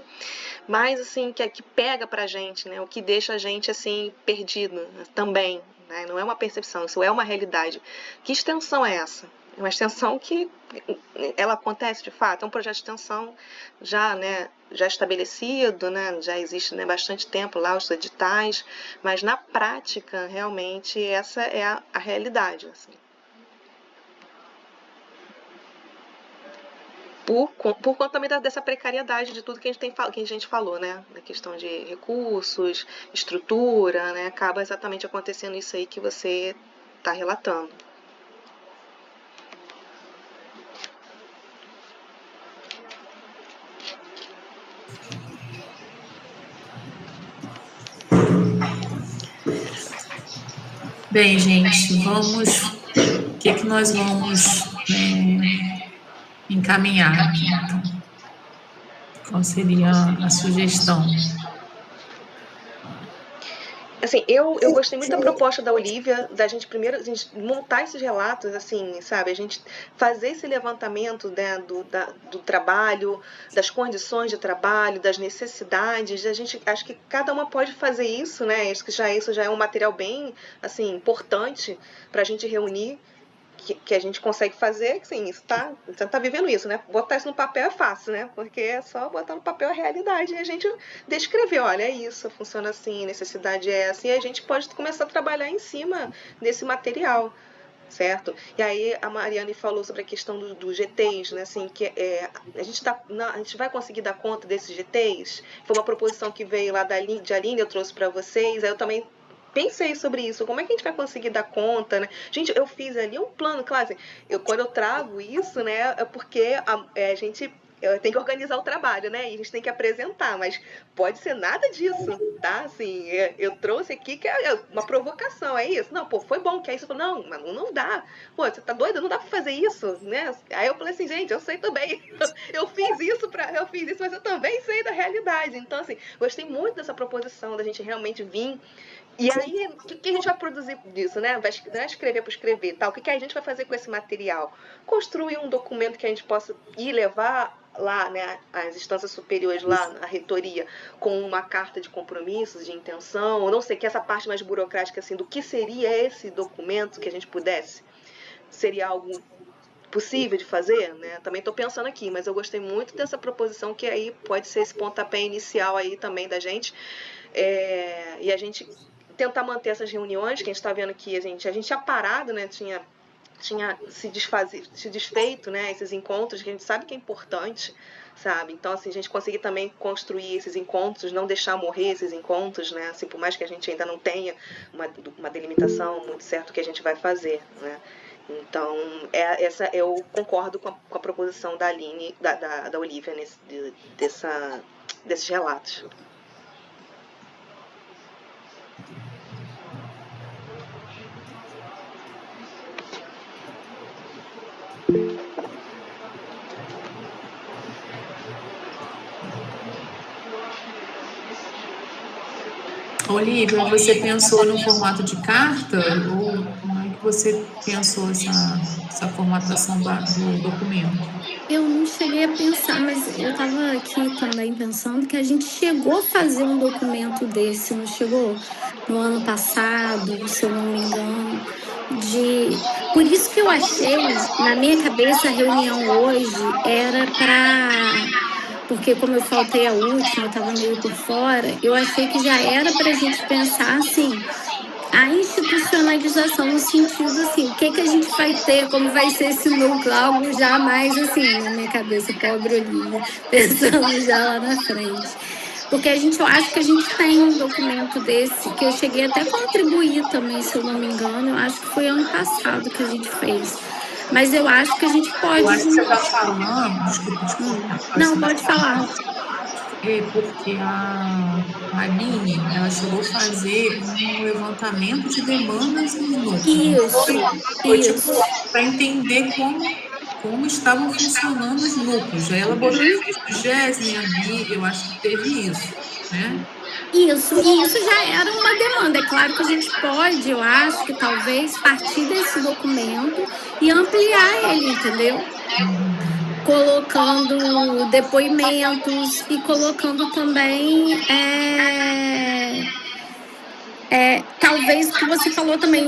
mais, assim, que pega pra gente, né? O que deixa a gente, assim, perdido também, né? Não é uma percepção, isso é uma realidade. Que extensão é essa? É uma extensão que ela acontece de fato, é um projeto de extensão já, né, já estabelecido, né, já existe, né, bastante tempo lá os editais, mas na prática realmente essa é a realidade, assim. Por conta também dessa precariedade de tudo que a gente falou, né, da questão de recursos, estrutura, né, acaba exatamente acontecendo isso aí que você está relatando. Bem, gente, vamos que nós vamos encaminhar aqui, então? Qual seria a sugestão? Assim, eu gostei muito da proposta da Olivia, da gente primeiro a gente montar esses relatos, assim, sabe? A gente fazer esse levantamento, né, do trabalho, das condições de trabalho, das necessidades. A gente, acho que cada uma pode fazer isso, né? Acho que isso já é um material bem, assim, importante para a gente reunir. Que a gente consegue fazer, sim, isso você tá vivendo isso, né? Botar isso no papel é fácil, né? Porque é só botar no papel a realidade e a gente descrever, olha, é isso, funciona assim, necessidade é essa, e a gente pode começar a trabalhar em cima desse material, certo? E aí a Mariane falou sobre a questão dos GTs, né? Assim, que a gente vai conseguir dar conta desses GTs? Foi uma proposição que veio lá de Aline, eu trouxe para vocês, aí eu também pensei sobre isso, como é que a gente vai conseguir dar conta, né? Gente, eu fiz ali um plano, claro, assim, quando eu trago isso, né, é porque a gente tem que organizar o trabalho, né, e a gente tem que apresentar, mas pode ser nada disso, tá? Assim, eu trouxe aqui que é uma provocação, é isso? Não, pô, foi bom, que aí você falou, não, mas não dá, pô, você tá doida? Não dá pra fazer isso, né? Aí eu falei assim, gente, eu sei também, eu fiz isso, mas eu também sei da realidade, então, assim, gostei muito dessa proposição, da gente realmente vir. E aí, o que a gente vai produzir disso, né? Vai escrever por escrever, tal. O que a gente vai fazer com esse material? Construir um documento que a gente possa ir levar lá, né, às instâncias superiores, lá na reitoria, com uma carta de compromissos, de intenção, ou não sei, que essa parte mais burocrática, assim, do que seria esse documento que a gente pudesse? Seria algo possível de fazer, né? Também estou pensando aqui, mas eu gostei muito dessa proposição, que aí pode ser esse pontapé inicial aí também da gente. E a gente tentar manter essas reuniões, que a gente está vendo que a gente tinha parado, né? Tinha se desfeito, né? Esses encontros que a gente sabe que é importante, sabe? Então, assim, a gente conseguir também construir esses encontros, não deixar morrer esses encontros, né? Assim, por mais que a gente ainda não tenha uma delimitação muito certa do que a gente vai fazer, né? Então, eu concordo com a proposição da Aline, da Olivia, desses relatos. Olivia, você pensou no formato de carta ou como é que você pensou essa formatação do documento? Eu não cheguei a pensar, mas eu estava aqui também pensando que a gente chegou a fazer um documento desse, não chegou? No ano passado, se eu não me engano. Por isso que eu achei, na minha cabeça, a reunião hoje era para... Porque como eu faltei a última, eu estava meio por fora, eu achei que já era para a gente pensar assim, a institucionalização no sentido assim, o que a gente vai ter, como vai ser esse núcleo, algo já mais assim, na minha cabeça, pobre Olivia, pensando já lá na frente. Porque eu acho que a gente tem um documento desse, que eu cheguei até a contribuir também, se eu não me engano, eu acho que foi ano passado que a gente fez. Mas eu acho que a gente pode... Eu acho que você está falando... Desculpa te cortar. Não, pode falar. Porque a Aline, ela chegou a fazer um levantamento de demandas nos núcleos. Isso. Para entender como estavam funcionando os núcleos. Aí ela botou o Jéssica, a Bia, eu acho que teve isso, né? Isso, e isso já era uma demanda. É claro que a gente pode, eu acho que talvez, partir desse documento e ampliar ele, entendeu? Colocando depoimentos e colocando também, talvez o que você falou também,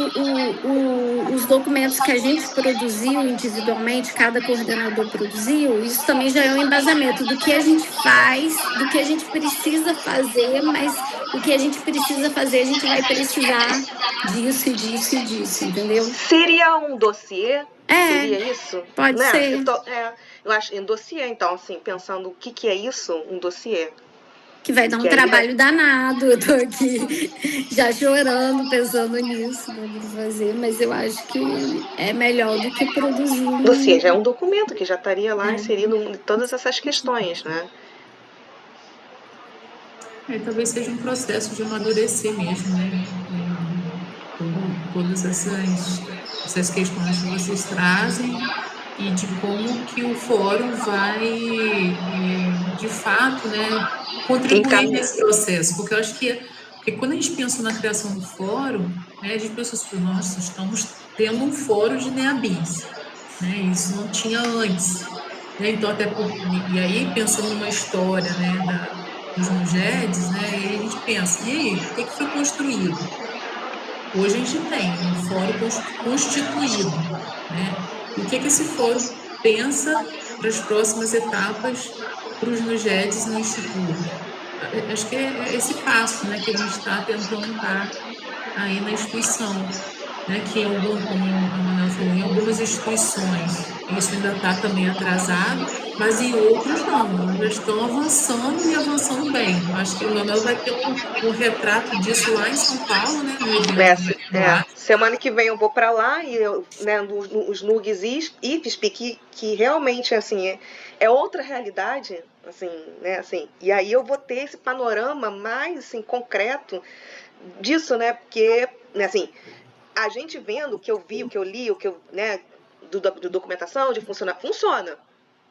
os documentos que a gente produziu individualmente, cada coordenador produziu, isso também já é um embasamento do que a gente faz, do que a gente precisa fazer, mas o que a gente precisa fazer, a gente vai precisar disso e disso e disso, entendeu? Seria um dossiê? Seria isso? Pode ser. Eu acho, em dossiê, então, assim, pensando o que é isso, um dossiê. Que vai dar um trabalho danado, eu tô aqui já chorando, pensando nisso, vamos fazer, mas eu acho que é melhor do que produzir um... Dossiê já é um documento que já estaria lá inserido em todas essas questões, né? Talvez seja um processo de amadurecer mesmo, né? Todas essas essas questões que vocês trazem e de como que o fórum vai, de fato, né, contribuir nesse processo, porque eu acho que quando a gente pensa na criação do fórum, né, a gente pensa assim, nossa, estamos tendo um fórum de NEABIS, né, isso não tinha antes, né, então e aí pensando numa história, né, dos MUGEDs, né, e aí a gente pensa, e aí, o que foi construído? Hoje a gente tem um fórum constituído, né? E o que esse fórum pensa para as próximas etapas para os MUGEDs no Instituto? Acho que é esse passo, né, que a gente está tentando dar aí na instituição, né, que como a Manuela falou, em algumas instituições isso ainda está também atrasado, mas em outros não, já estão avançando e avançando bem. Acho que o Manuel vai ter um retrato disso lá em São Paulo, né, no evento. Semana que vem eu vou para lá e né, os NUGs e IFSP, que realmente assim é outra realidade, assim, né, assim. E aí eu vou ter esse panorama mais assim concreto disso, né, porque né, assim, a gente vendo o que eu vi, o que eu li, o que eu, né, do documentação de funciona.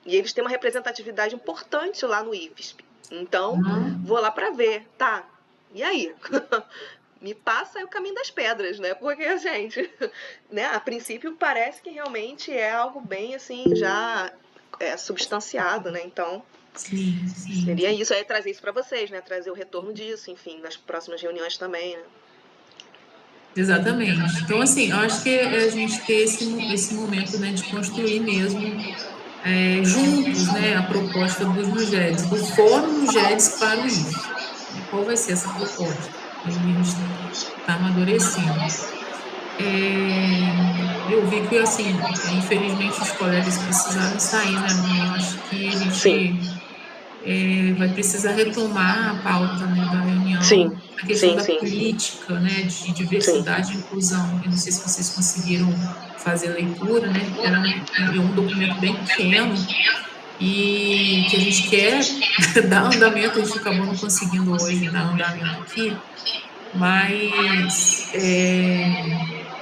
E eles têm uma representatividade importante lá no IFSP. Então, vou lá para ver, tá? E aí? Me passa aí o caminho das pedras, né? Porque, gente, né, a princípio parece que realmente é algo bem, assim, já substanciado, né? Então, sim. Seria isso, aí trazer isso para vocês, né? Trazer o retorno disso, enfim, nas próximas reuniões também, né? Exatamente. Então, assim, eu acho que é a gente ter esse momento, né, de construir mesmo juntos, né, a proposta dos MUGEDs, do Fórum MUGEDs para o IF. Qual vai ser essa proposta? A gente está amadurecendo. Eu vi que, assim, infelizmente os colegas precisaram sair, né? Eu acho que a gente vai precisar retomar a pauta, né, da reunião, a questão da política, né, de diversidade e inclusão. Eu não sei se vocês conseguiram fazer a leitura, né? Era um documento bem pequeno e que a gente quer dar andamento, a gente acabou não conseguindo hoje dar andamento aqui, mas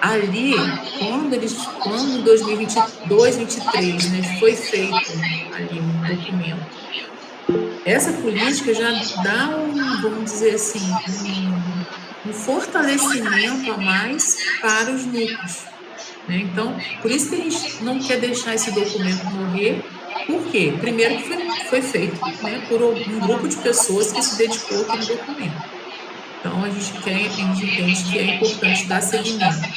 ali, quando em 2022, 2023, né, foi feito ali um documento, essa política já dá vamos dizer assim, um fortalecimento a mais para os núcleos, né? Então, por isso que a gente não quer deixar esse documento morrer. Por quê? Primeiro que foi feito, né, por um grupo de pessoas que se dedicou àquele documento. Então, a gente entende que é importante dar seguimento.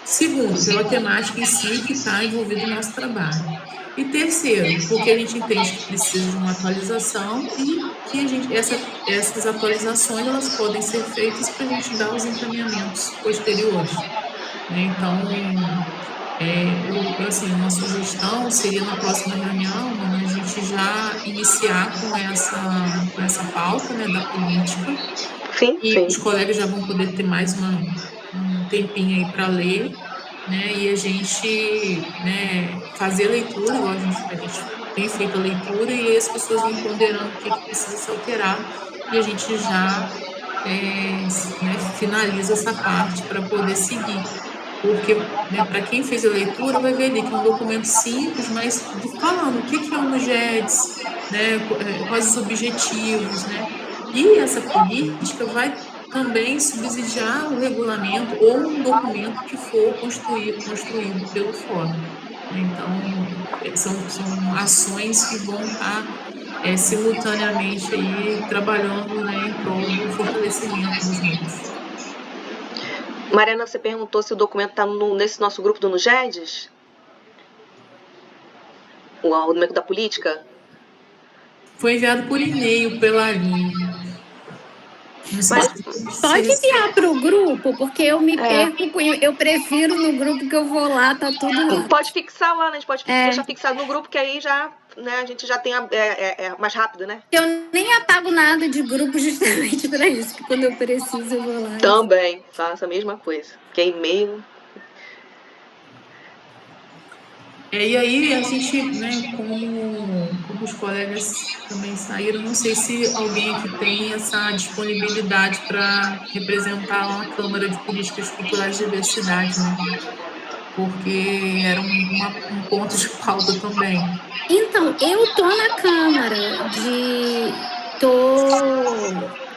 Segundo, pela temática em si que está envolvida no nosso trabalho. E terceiro, porque a gente entende que precisa de uma atualização e que essas atualizações elas podem ser feitas para a gente dar os encaminhamentos posteriores. Então, assim, uma sugestão seria na próxima reunião, né, a gente já iniciar com essa pauta, né, da política. Sim. Os colegas já vão poder ter mais um tempinho aí para ler, né, e a gente, né, fazer a leitura, igual a gente tem feito a leitura, e aí as pessoas vão ponderando o que precisa ser alterado, e a gente já né, finaliza essa parte para poder seguir. Porque, né, para quem fez a leitura, vai ver ali que é um documento simples, mas falando o que é o MUGEDs, né, quais os objetivos, né, e essa política vai também subsidiar o regulamento ou um documento que for construído pelo fórum. Então, são ações que vão estar simultaneamente aí trabalhando, né, em prol do fortalecimento dos núcleos. Mariana, você perguntou se o documento está nesse nosso grupo do NUGEDs? O documento da política? Foi enviado por e-mail pela Aline. Pode enviar para o grupo, porque eu me perco, eu prefiro no grupo que eu vou lá, tá tudo lá. Pode fixar lá, né? A gente pode deixar fixado no grupo, que aí já, né, a gente já tem mais rápido, né? Eu nem apago nada de grupo justamente para isso, que quando eu preciso eu vou lá. Também faço a mesma coisa, que é e-mail. E aí a gente, né, como os colegas também saíram, não sei se alguém aqui tem essa disponibilidade para representar uma Câmara de Políticas Culturais de Diversidade, né? porque era um ponto de pauta também. Então, eu tô na Câmara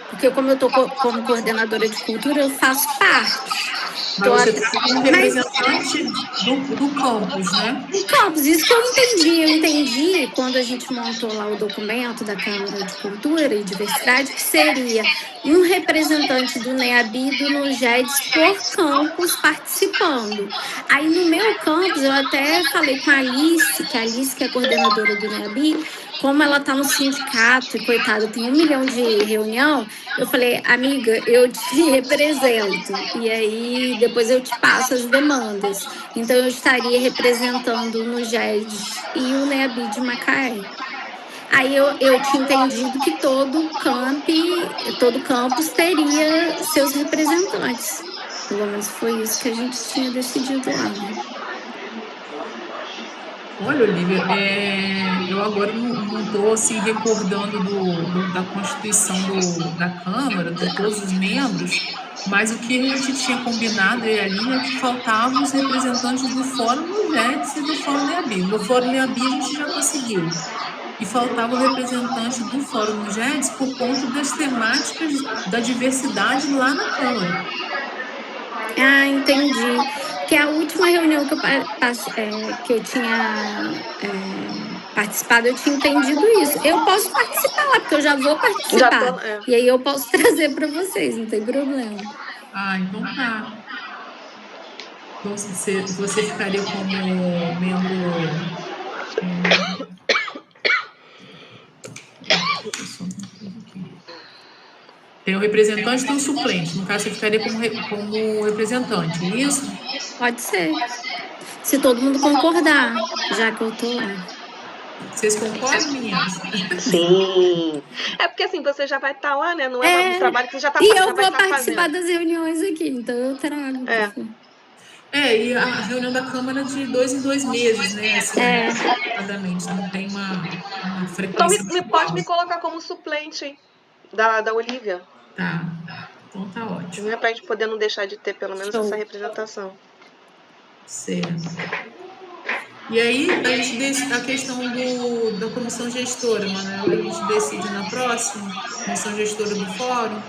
porque como eu tô como coordenadora de cultura, eu faço parte. Mas você está como representante do campus, né? Do campus, isso que eu entendi. Eu entendi quando a gente montou lá o documento da Câmara de Cultura e Diversidade, que seria um representante do NEAB e do NUGEDS por campus participando. Aí no meu campus, eu até falei com a Alice, que é coordenadora do NEAB, como ela tá no sindicato e, coitada, tem 1 milhão de reunião, eu falei, amiga, eu te represento. E aí, depois eu te passo as demandas. Então, eu estaria representando o NUGEDS e o NEAB de Macaé. Aí, eu tinha entendido que todo campus teria seus representantes. Pelo menos foi isso que a gente tinha decidido lá, né? Olha, Olivia, eu agora não estou assim, recordando da Constituição da Câmara, de todos os membros, mas o que a gente tinha combinado ali é que faltavam os representantes do Fórum NUGEDS e do Fórum NEAB. No Fórum NEAB a gente já conseguiu. E faltava o representante do Fórum NUGEDS por conta das temáticas da diversidade lá na Câmara. Ah, entendi. Que a última reunião que eu tinha participado, eu tinha entendido isso. Eu posso participar lá, porque eu já vou participar. E aí eu posso trazer para vocês, não tem problema. Ah, então tá. Então, você ficaria como membro... Tem o representante e tem o suplente. No caso, você ficaria como representante, é isso? Pode ser. Se todo mundo concordar, já que eu tô lá. Vocês concordam, meninas? Sim. É porque assim, você já vai estar lá, né? Não é um trabalho que você já está fazendo. E eu vou participar das reuniões aqui, então eu trago. E a reunião da Câmara de 2 em 2 meses, né? Assim, aproximadamente. Não tem uma frequência. Então, pode me colocar como suplente da Olivia. Tá. Então tá ótimo. Pra gente poder não deixar de ter pelo menos essa representação. Certo. E aí, a questão da comissão gestora, Manuela, a gente decide na próxima, comissão gestora do fórum?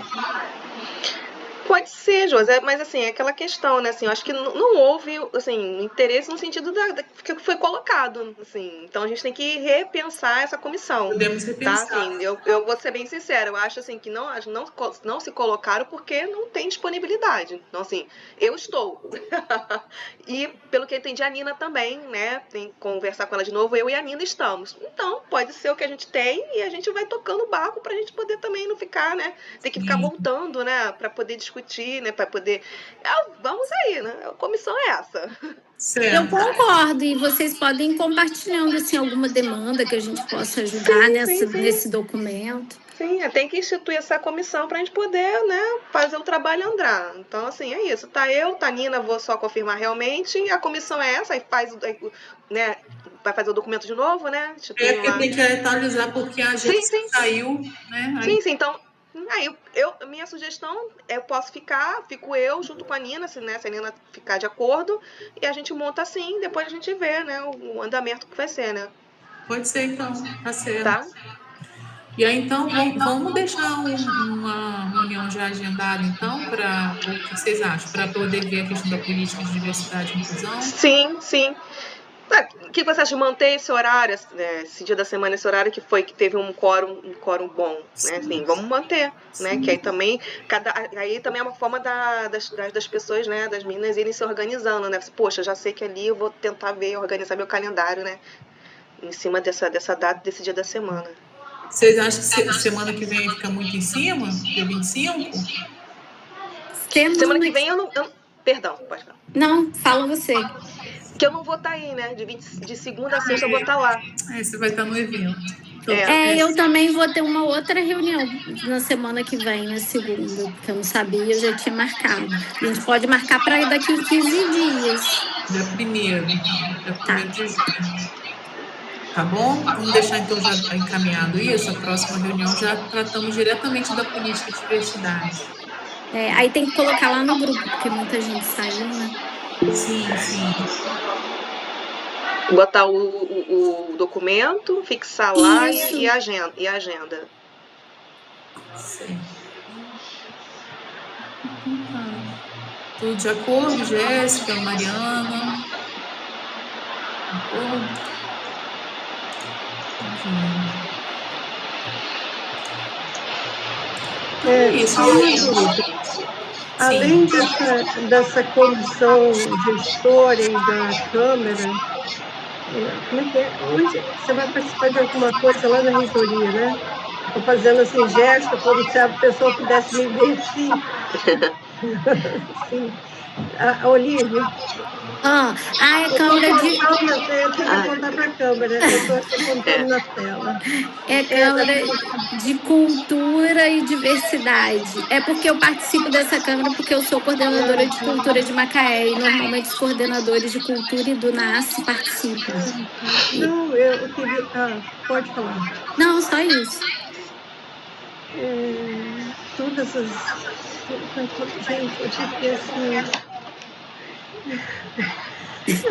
Pode ser, José, mas assim, é aquela questão, né? Assim, eu acho que não houve assim, interesse no sentido que foi colocado. Assim, então a gente tem que repensar essa comissão. Podemos repensar. Tá? Assim, eu vou ser bem sincera, eu acho assim, que não se colocaram porque não tem disponibilidade. Então, assim, eu estou. E pelo que eu entendi, a Nina também, né? Tem que conversar com ela de novo, eu e a Nina estamos. Então, pode ser o que a gente tem e a gente vai tocando o barco pra gente poder também não ficar, né? Tem que ficar voltando, né? Pra poder discutir, né? Para poder... vamos aí, né? A comissão é essa. Certo. Eu concordo, e vocês podem ir compartilhando assim, alguma demanda que a gente possa ajudar nesse documento. Sim, tem que instituir essa comissão para a gente poder, né, fazer o trabalho andar. Então, assim, é isso. Tá a Nina, vou só confirmar realmente, a comissão é essa, aí né, vai fazer o documento de novo, né? Tem que atualizar porque a gente saiu, né? Aí... Sim, então... Aí, minha sugestão é fico eu junto com a Nina, se a Nina ficar de acordo, e a gente monta assim, depois a gente vê, né, o andamento que vai ser, né? Pode ser, então, tá certo. Tá? E aí, então, vamos deixar uma reunião já agendada, então, o que vocês acham? Para poder ver a questão da política de diversidade e inclusão? Sim. O que você acha de manter esse horário, esse dia da semana, esse horário que teve um quórum bom, né? Assim, vamos manter, né? Que aí também é uma forma das pessoas, né? Das meninas irem se organizando, né? Poxa, já sei que ali eu vou tentar organizar meu calendário, né? Em cima dessa data, desse dia da semana. Vocês acham que semana que vem fica muito em cima? Dia 25? Semana que vem eu não... Perdão, pode falar. Não, fala você. Que eu não vou estar aí, né? De segunda a sexta eu vou estar lá. Você vai estar no evento. Eu também vou ter uma outra reunião na semana que vem, na segunda, porque eu não sabia, eu já tinha marcado. A gente pode marcar para daqui 15 dias. Dia 1º de junho. Tá bom? Vamos deixar então já encaminhado isso. A próxima reunião já tratamos diretamente da política de diversidade. Aí tem que colocar lá no grupo, porque muita gente saiu, né? Sim, sim. Botar o documento, fixar lá Isso. e agenda. Sim. Tudo de acordo, Jéssica, Mariana? De acordo? Então é isso, Só uma gente. dúvida. Além dessa comissão gestora e da Câmara, como é que é? Onde você vai participar de alguma coisa lá na reitoria, né? Estou fazendo assim, gesto, como se a pessoa pudesse me ver assim. Sim. A Olívia. É Câmara de... Eu tenho que apontar para a câmera, eu estou apontando na tela. É Câmara de Cultura e Diversidade. É porque eu participo dessa Câmara porque eu sou coordenadora de cultura de Macaé e normalmente os coordenadores de cultura e do NASCE participam. Não, eu queria... pode falar. Não, só isso. Todas as... Gente, eu fiquei assim...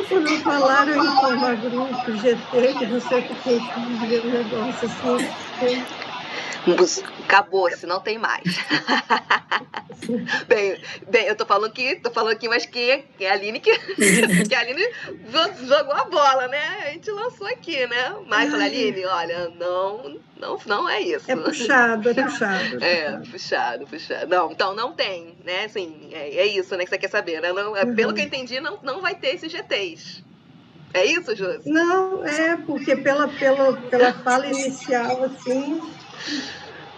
Quando falaram em formar grupo, GT, que não sei o que tem que ver um negócio assim. Acabou-se, não tem mais. Bem, eu tô falando aqui, mas que a Aline jogou a bola, né? A gente lançou aqui, né? Mas falei, Aline, olha, não é isso. É puxado. Puxado. Não, então não tem, né? Assim, é isso, né, que você quer saber, né? Não, pelo que eu entendi, não vai ter esses GTs. É isso, Josi? Não, porque pela fala inicial, assim...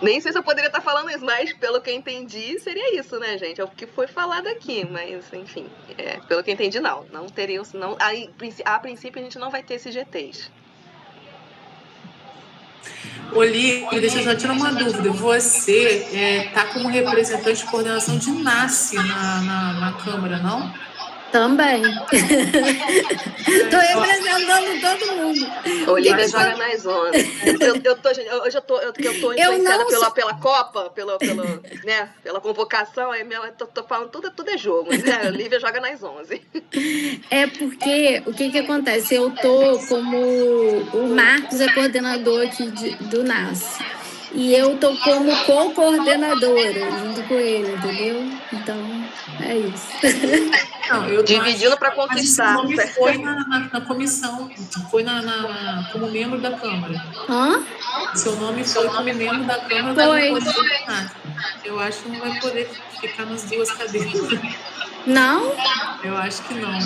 Nem sei se eu poderia estar falando isso, mas pelo que eu entendi, seria isso, né, gente? É o que foi falado aqui, mas, enfim, pelo que eu entendi, não teriam, a princípio a gente não vai ter esses GTs. Olívia, deixa eu só tirar uma dúvida. Você está como representante de coordenação de NASCE na Câmara, não? Também. Estou representando todo mundo. Olívia joga nas ondas. Hoje eu tô influenciada pela Copa, né, pela convocação, aí tô falando tudo é jogo, né? Olívia joga nas 11. É porque, o que acontece? Eu tô como... O Marcos é coordenador aqui do NASCE. E eu tô como co-coordenadora, junto com ele, entendeu? Então, é isso. Não, dividindo para conquistar. Mas esse nome foi na comissão, foi como membro da Câmara. Seu nome foi como membro da Câmara. Foi. Eu acho que não vai poder ficar nas duas cadeiras. Não? Eu acho que não.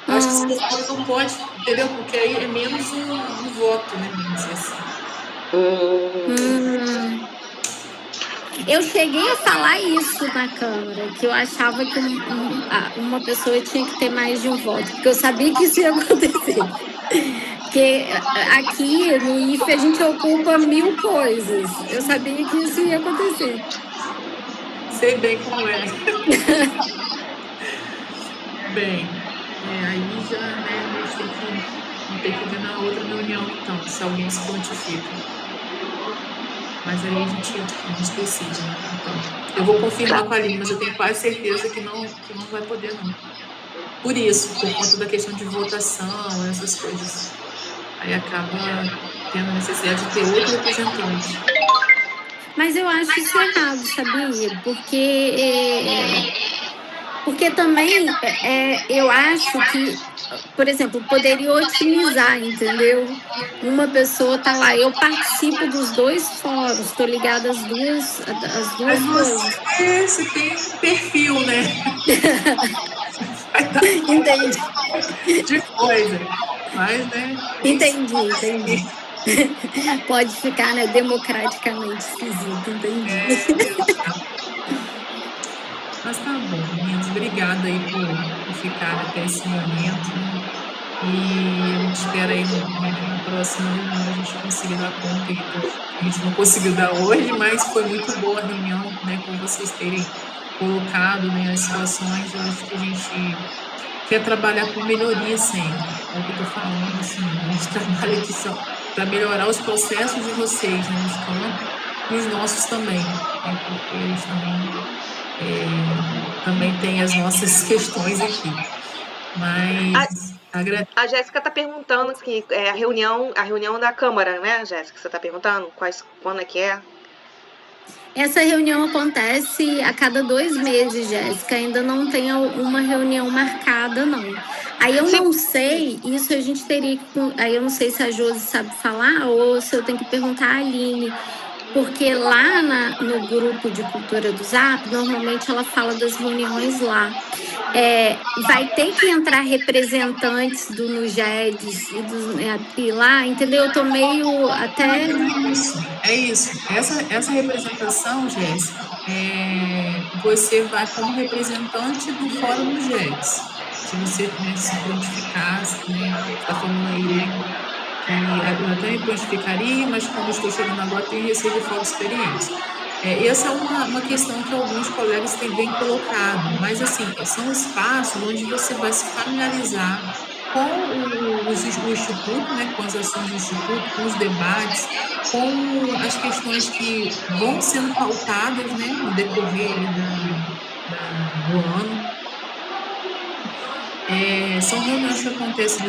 Eu acho que esse nome não pode, entendeu? Porque aí é menos um voto, né? Vamos dizer assim. Eu cheguei a falar isso na Câmara, que eu achava que uma pessoa tinha que ter mais de um voto, porque eu sabia que isso ia acontecer. Porque aqui no IFE a gente ocupa 1000 coisas. Eu sabia que isso ia acontecer. Sei bem como é. Bem, aí já, né, a gente tem que ver na outra reunião, então, se alguém se prontifica. Mas aí a gente decide, né? Então, eu vou confirmar com a Aline, mas eu tenho quase certeza que não vai poder, não. Por isso, por conta da questão de votação, essas coisas. Aí acaba tendo a necessidade de ter outro representante. Mas eu acho isso errado, sabia? Porque também eu acho que, por exemplo, poderia otimizar, entendeu? Uma pessoa tá lá, eu participo dos dois fóruns, estou ligada às duas coisas. Você tem um perfil, né? Entendi. De coisa. Mas, né? Entendi. Pode ficar, né, democraticamente esquisito, entendi. Mas tá bom, meninas. Obrigada aí por ficar até esse momento. E a gente espera aí na próxima reunião a gente conseguir dar conta. A gente não conseguiu dar hoje, mas foi muito boa a reunião, né? Com vocês terem colocado, né, as situações. Eu acho que a gente quer trabalhar com melhoria sempre. É o que eu tô falando, assim. A gente trabalha aqui só para melhorar os processos de vocês, né, nos campos, e os nossos também, né, porque eles também tem as nossas questões aqui. Mas A Jéssica está perguntando que é a reunião da Câmara, né, Jéssica? Você está perguntando quando é que é? Essa reunião acontece a cada 2 meses, Jéssica. Ainda não tem uma reunião marcada, não. Aí eu não sei, isso a gente teria que. Aí eu não sei se a Josi sabe falar ou se eu tenho que perguntar a Aline. Porque lá no grupo de cultura do Zap, normalmente ela fala das reuniões lá. Vai ter que entrar representantes do Nugedes e lá, entendeu? Eu tô meio até. É isso. Essa representação, Jéssica, você vai como representante do Fórum Nugedes. Se você se prontificar, está falando aí, eu até me prontificaria, mas como estou chegando agora, tenho receio de falta de experiência. Essa é uma questão que alguns colegas têm colocado, mas assim, são espaços onde você vai se familiarizar com o Instituto, né, com as ações do Instituto, com os debates, com as questões que vão sendo pautadas, né, no decorrer do ano. São reuniões que acontecem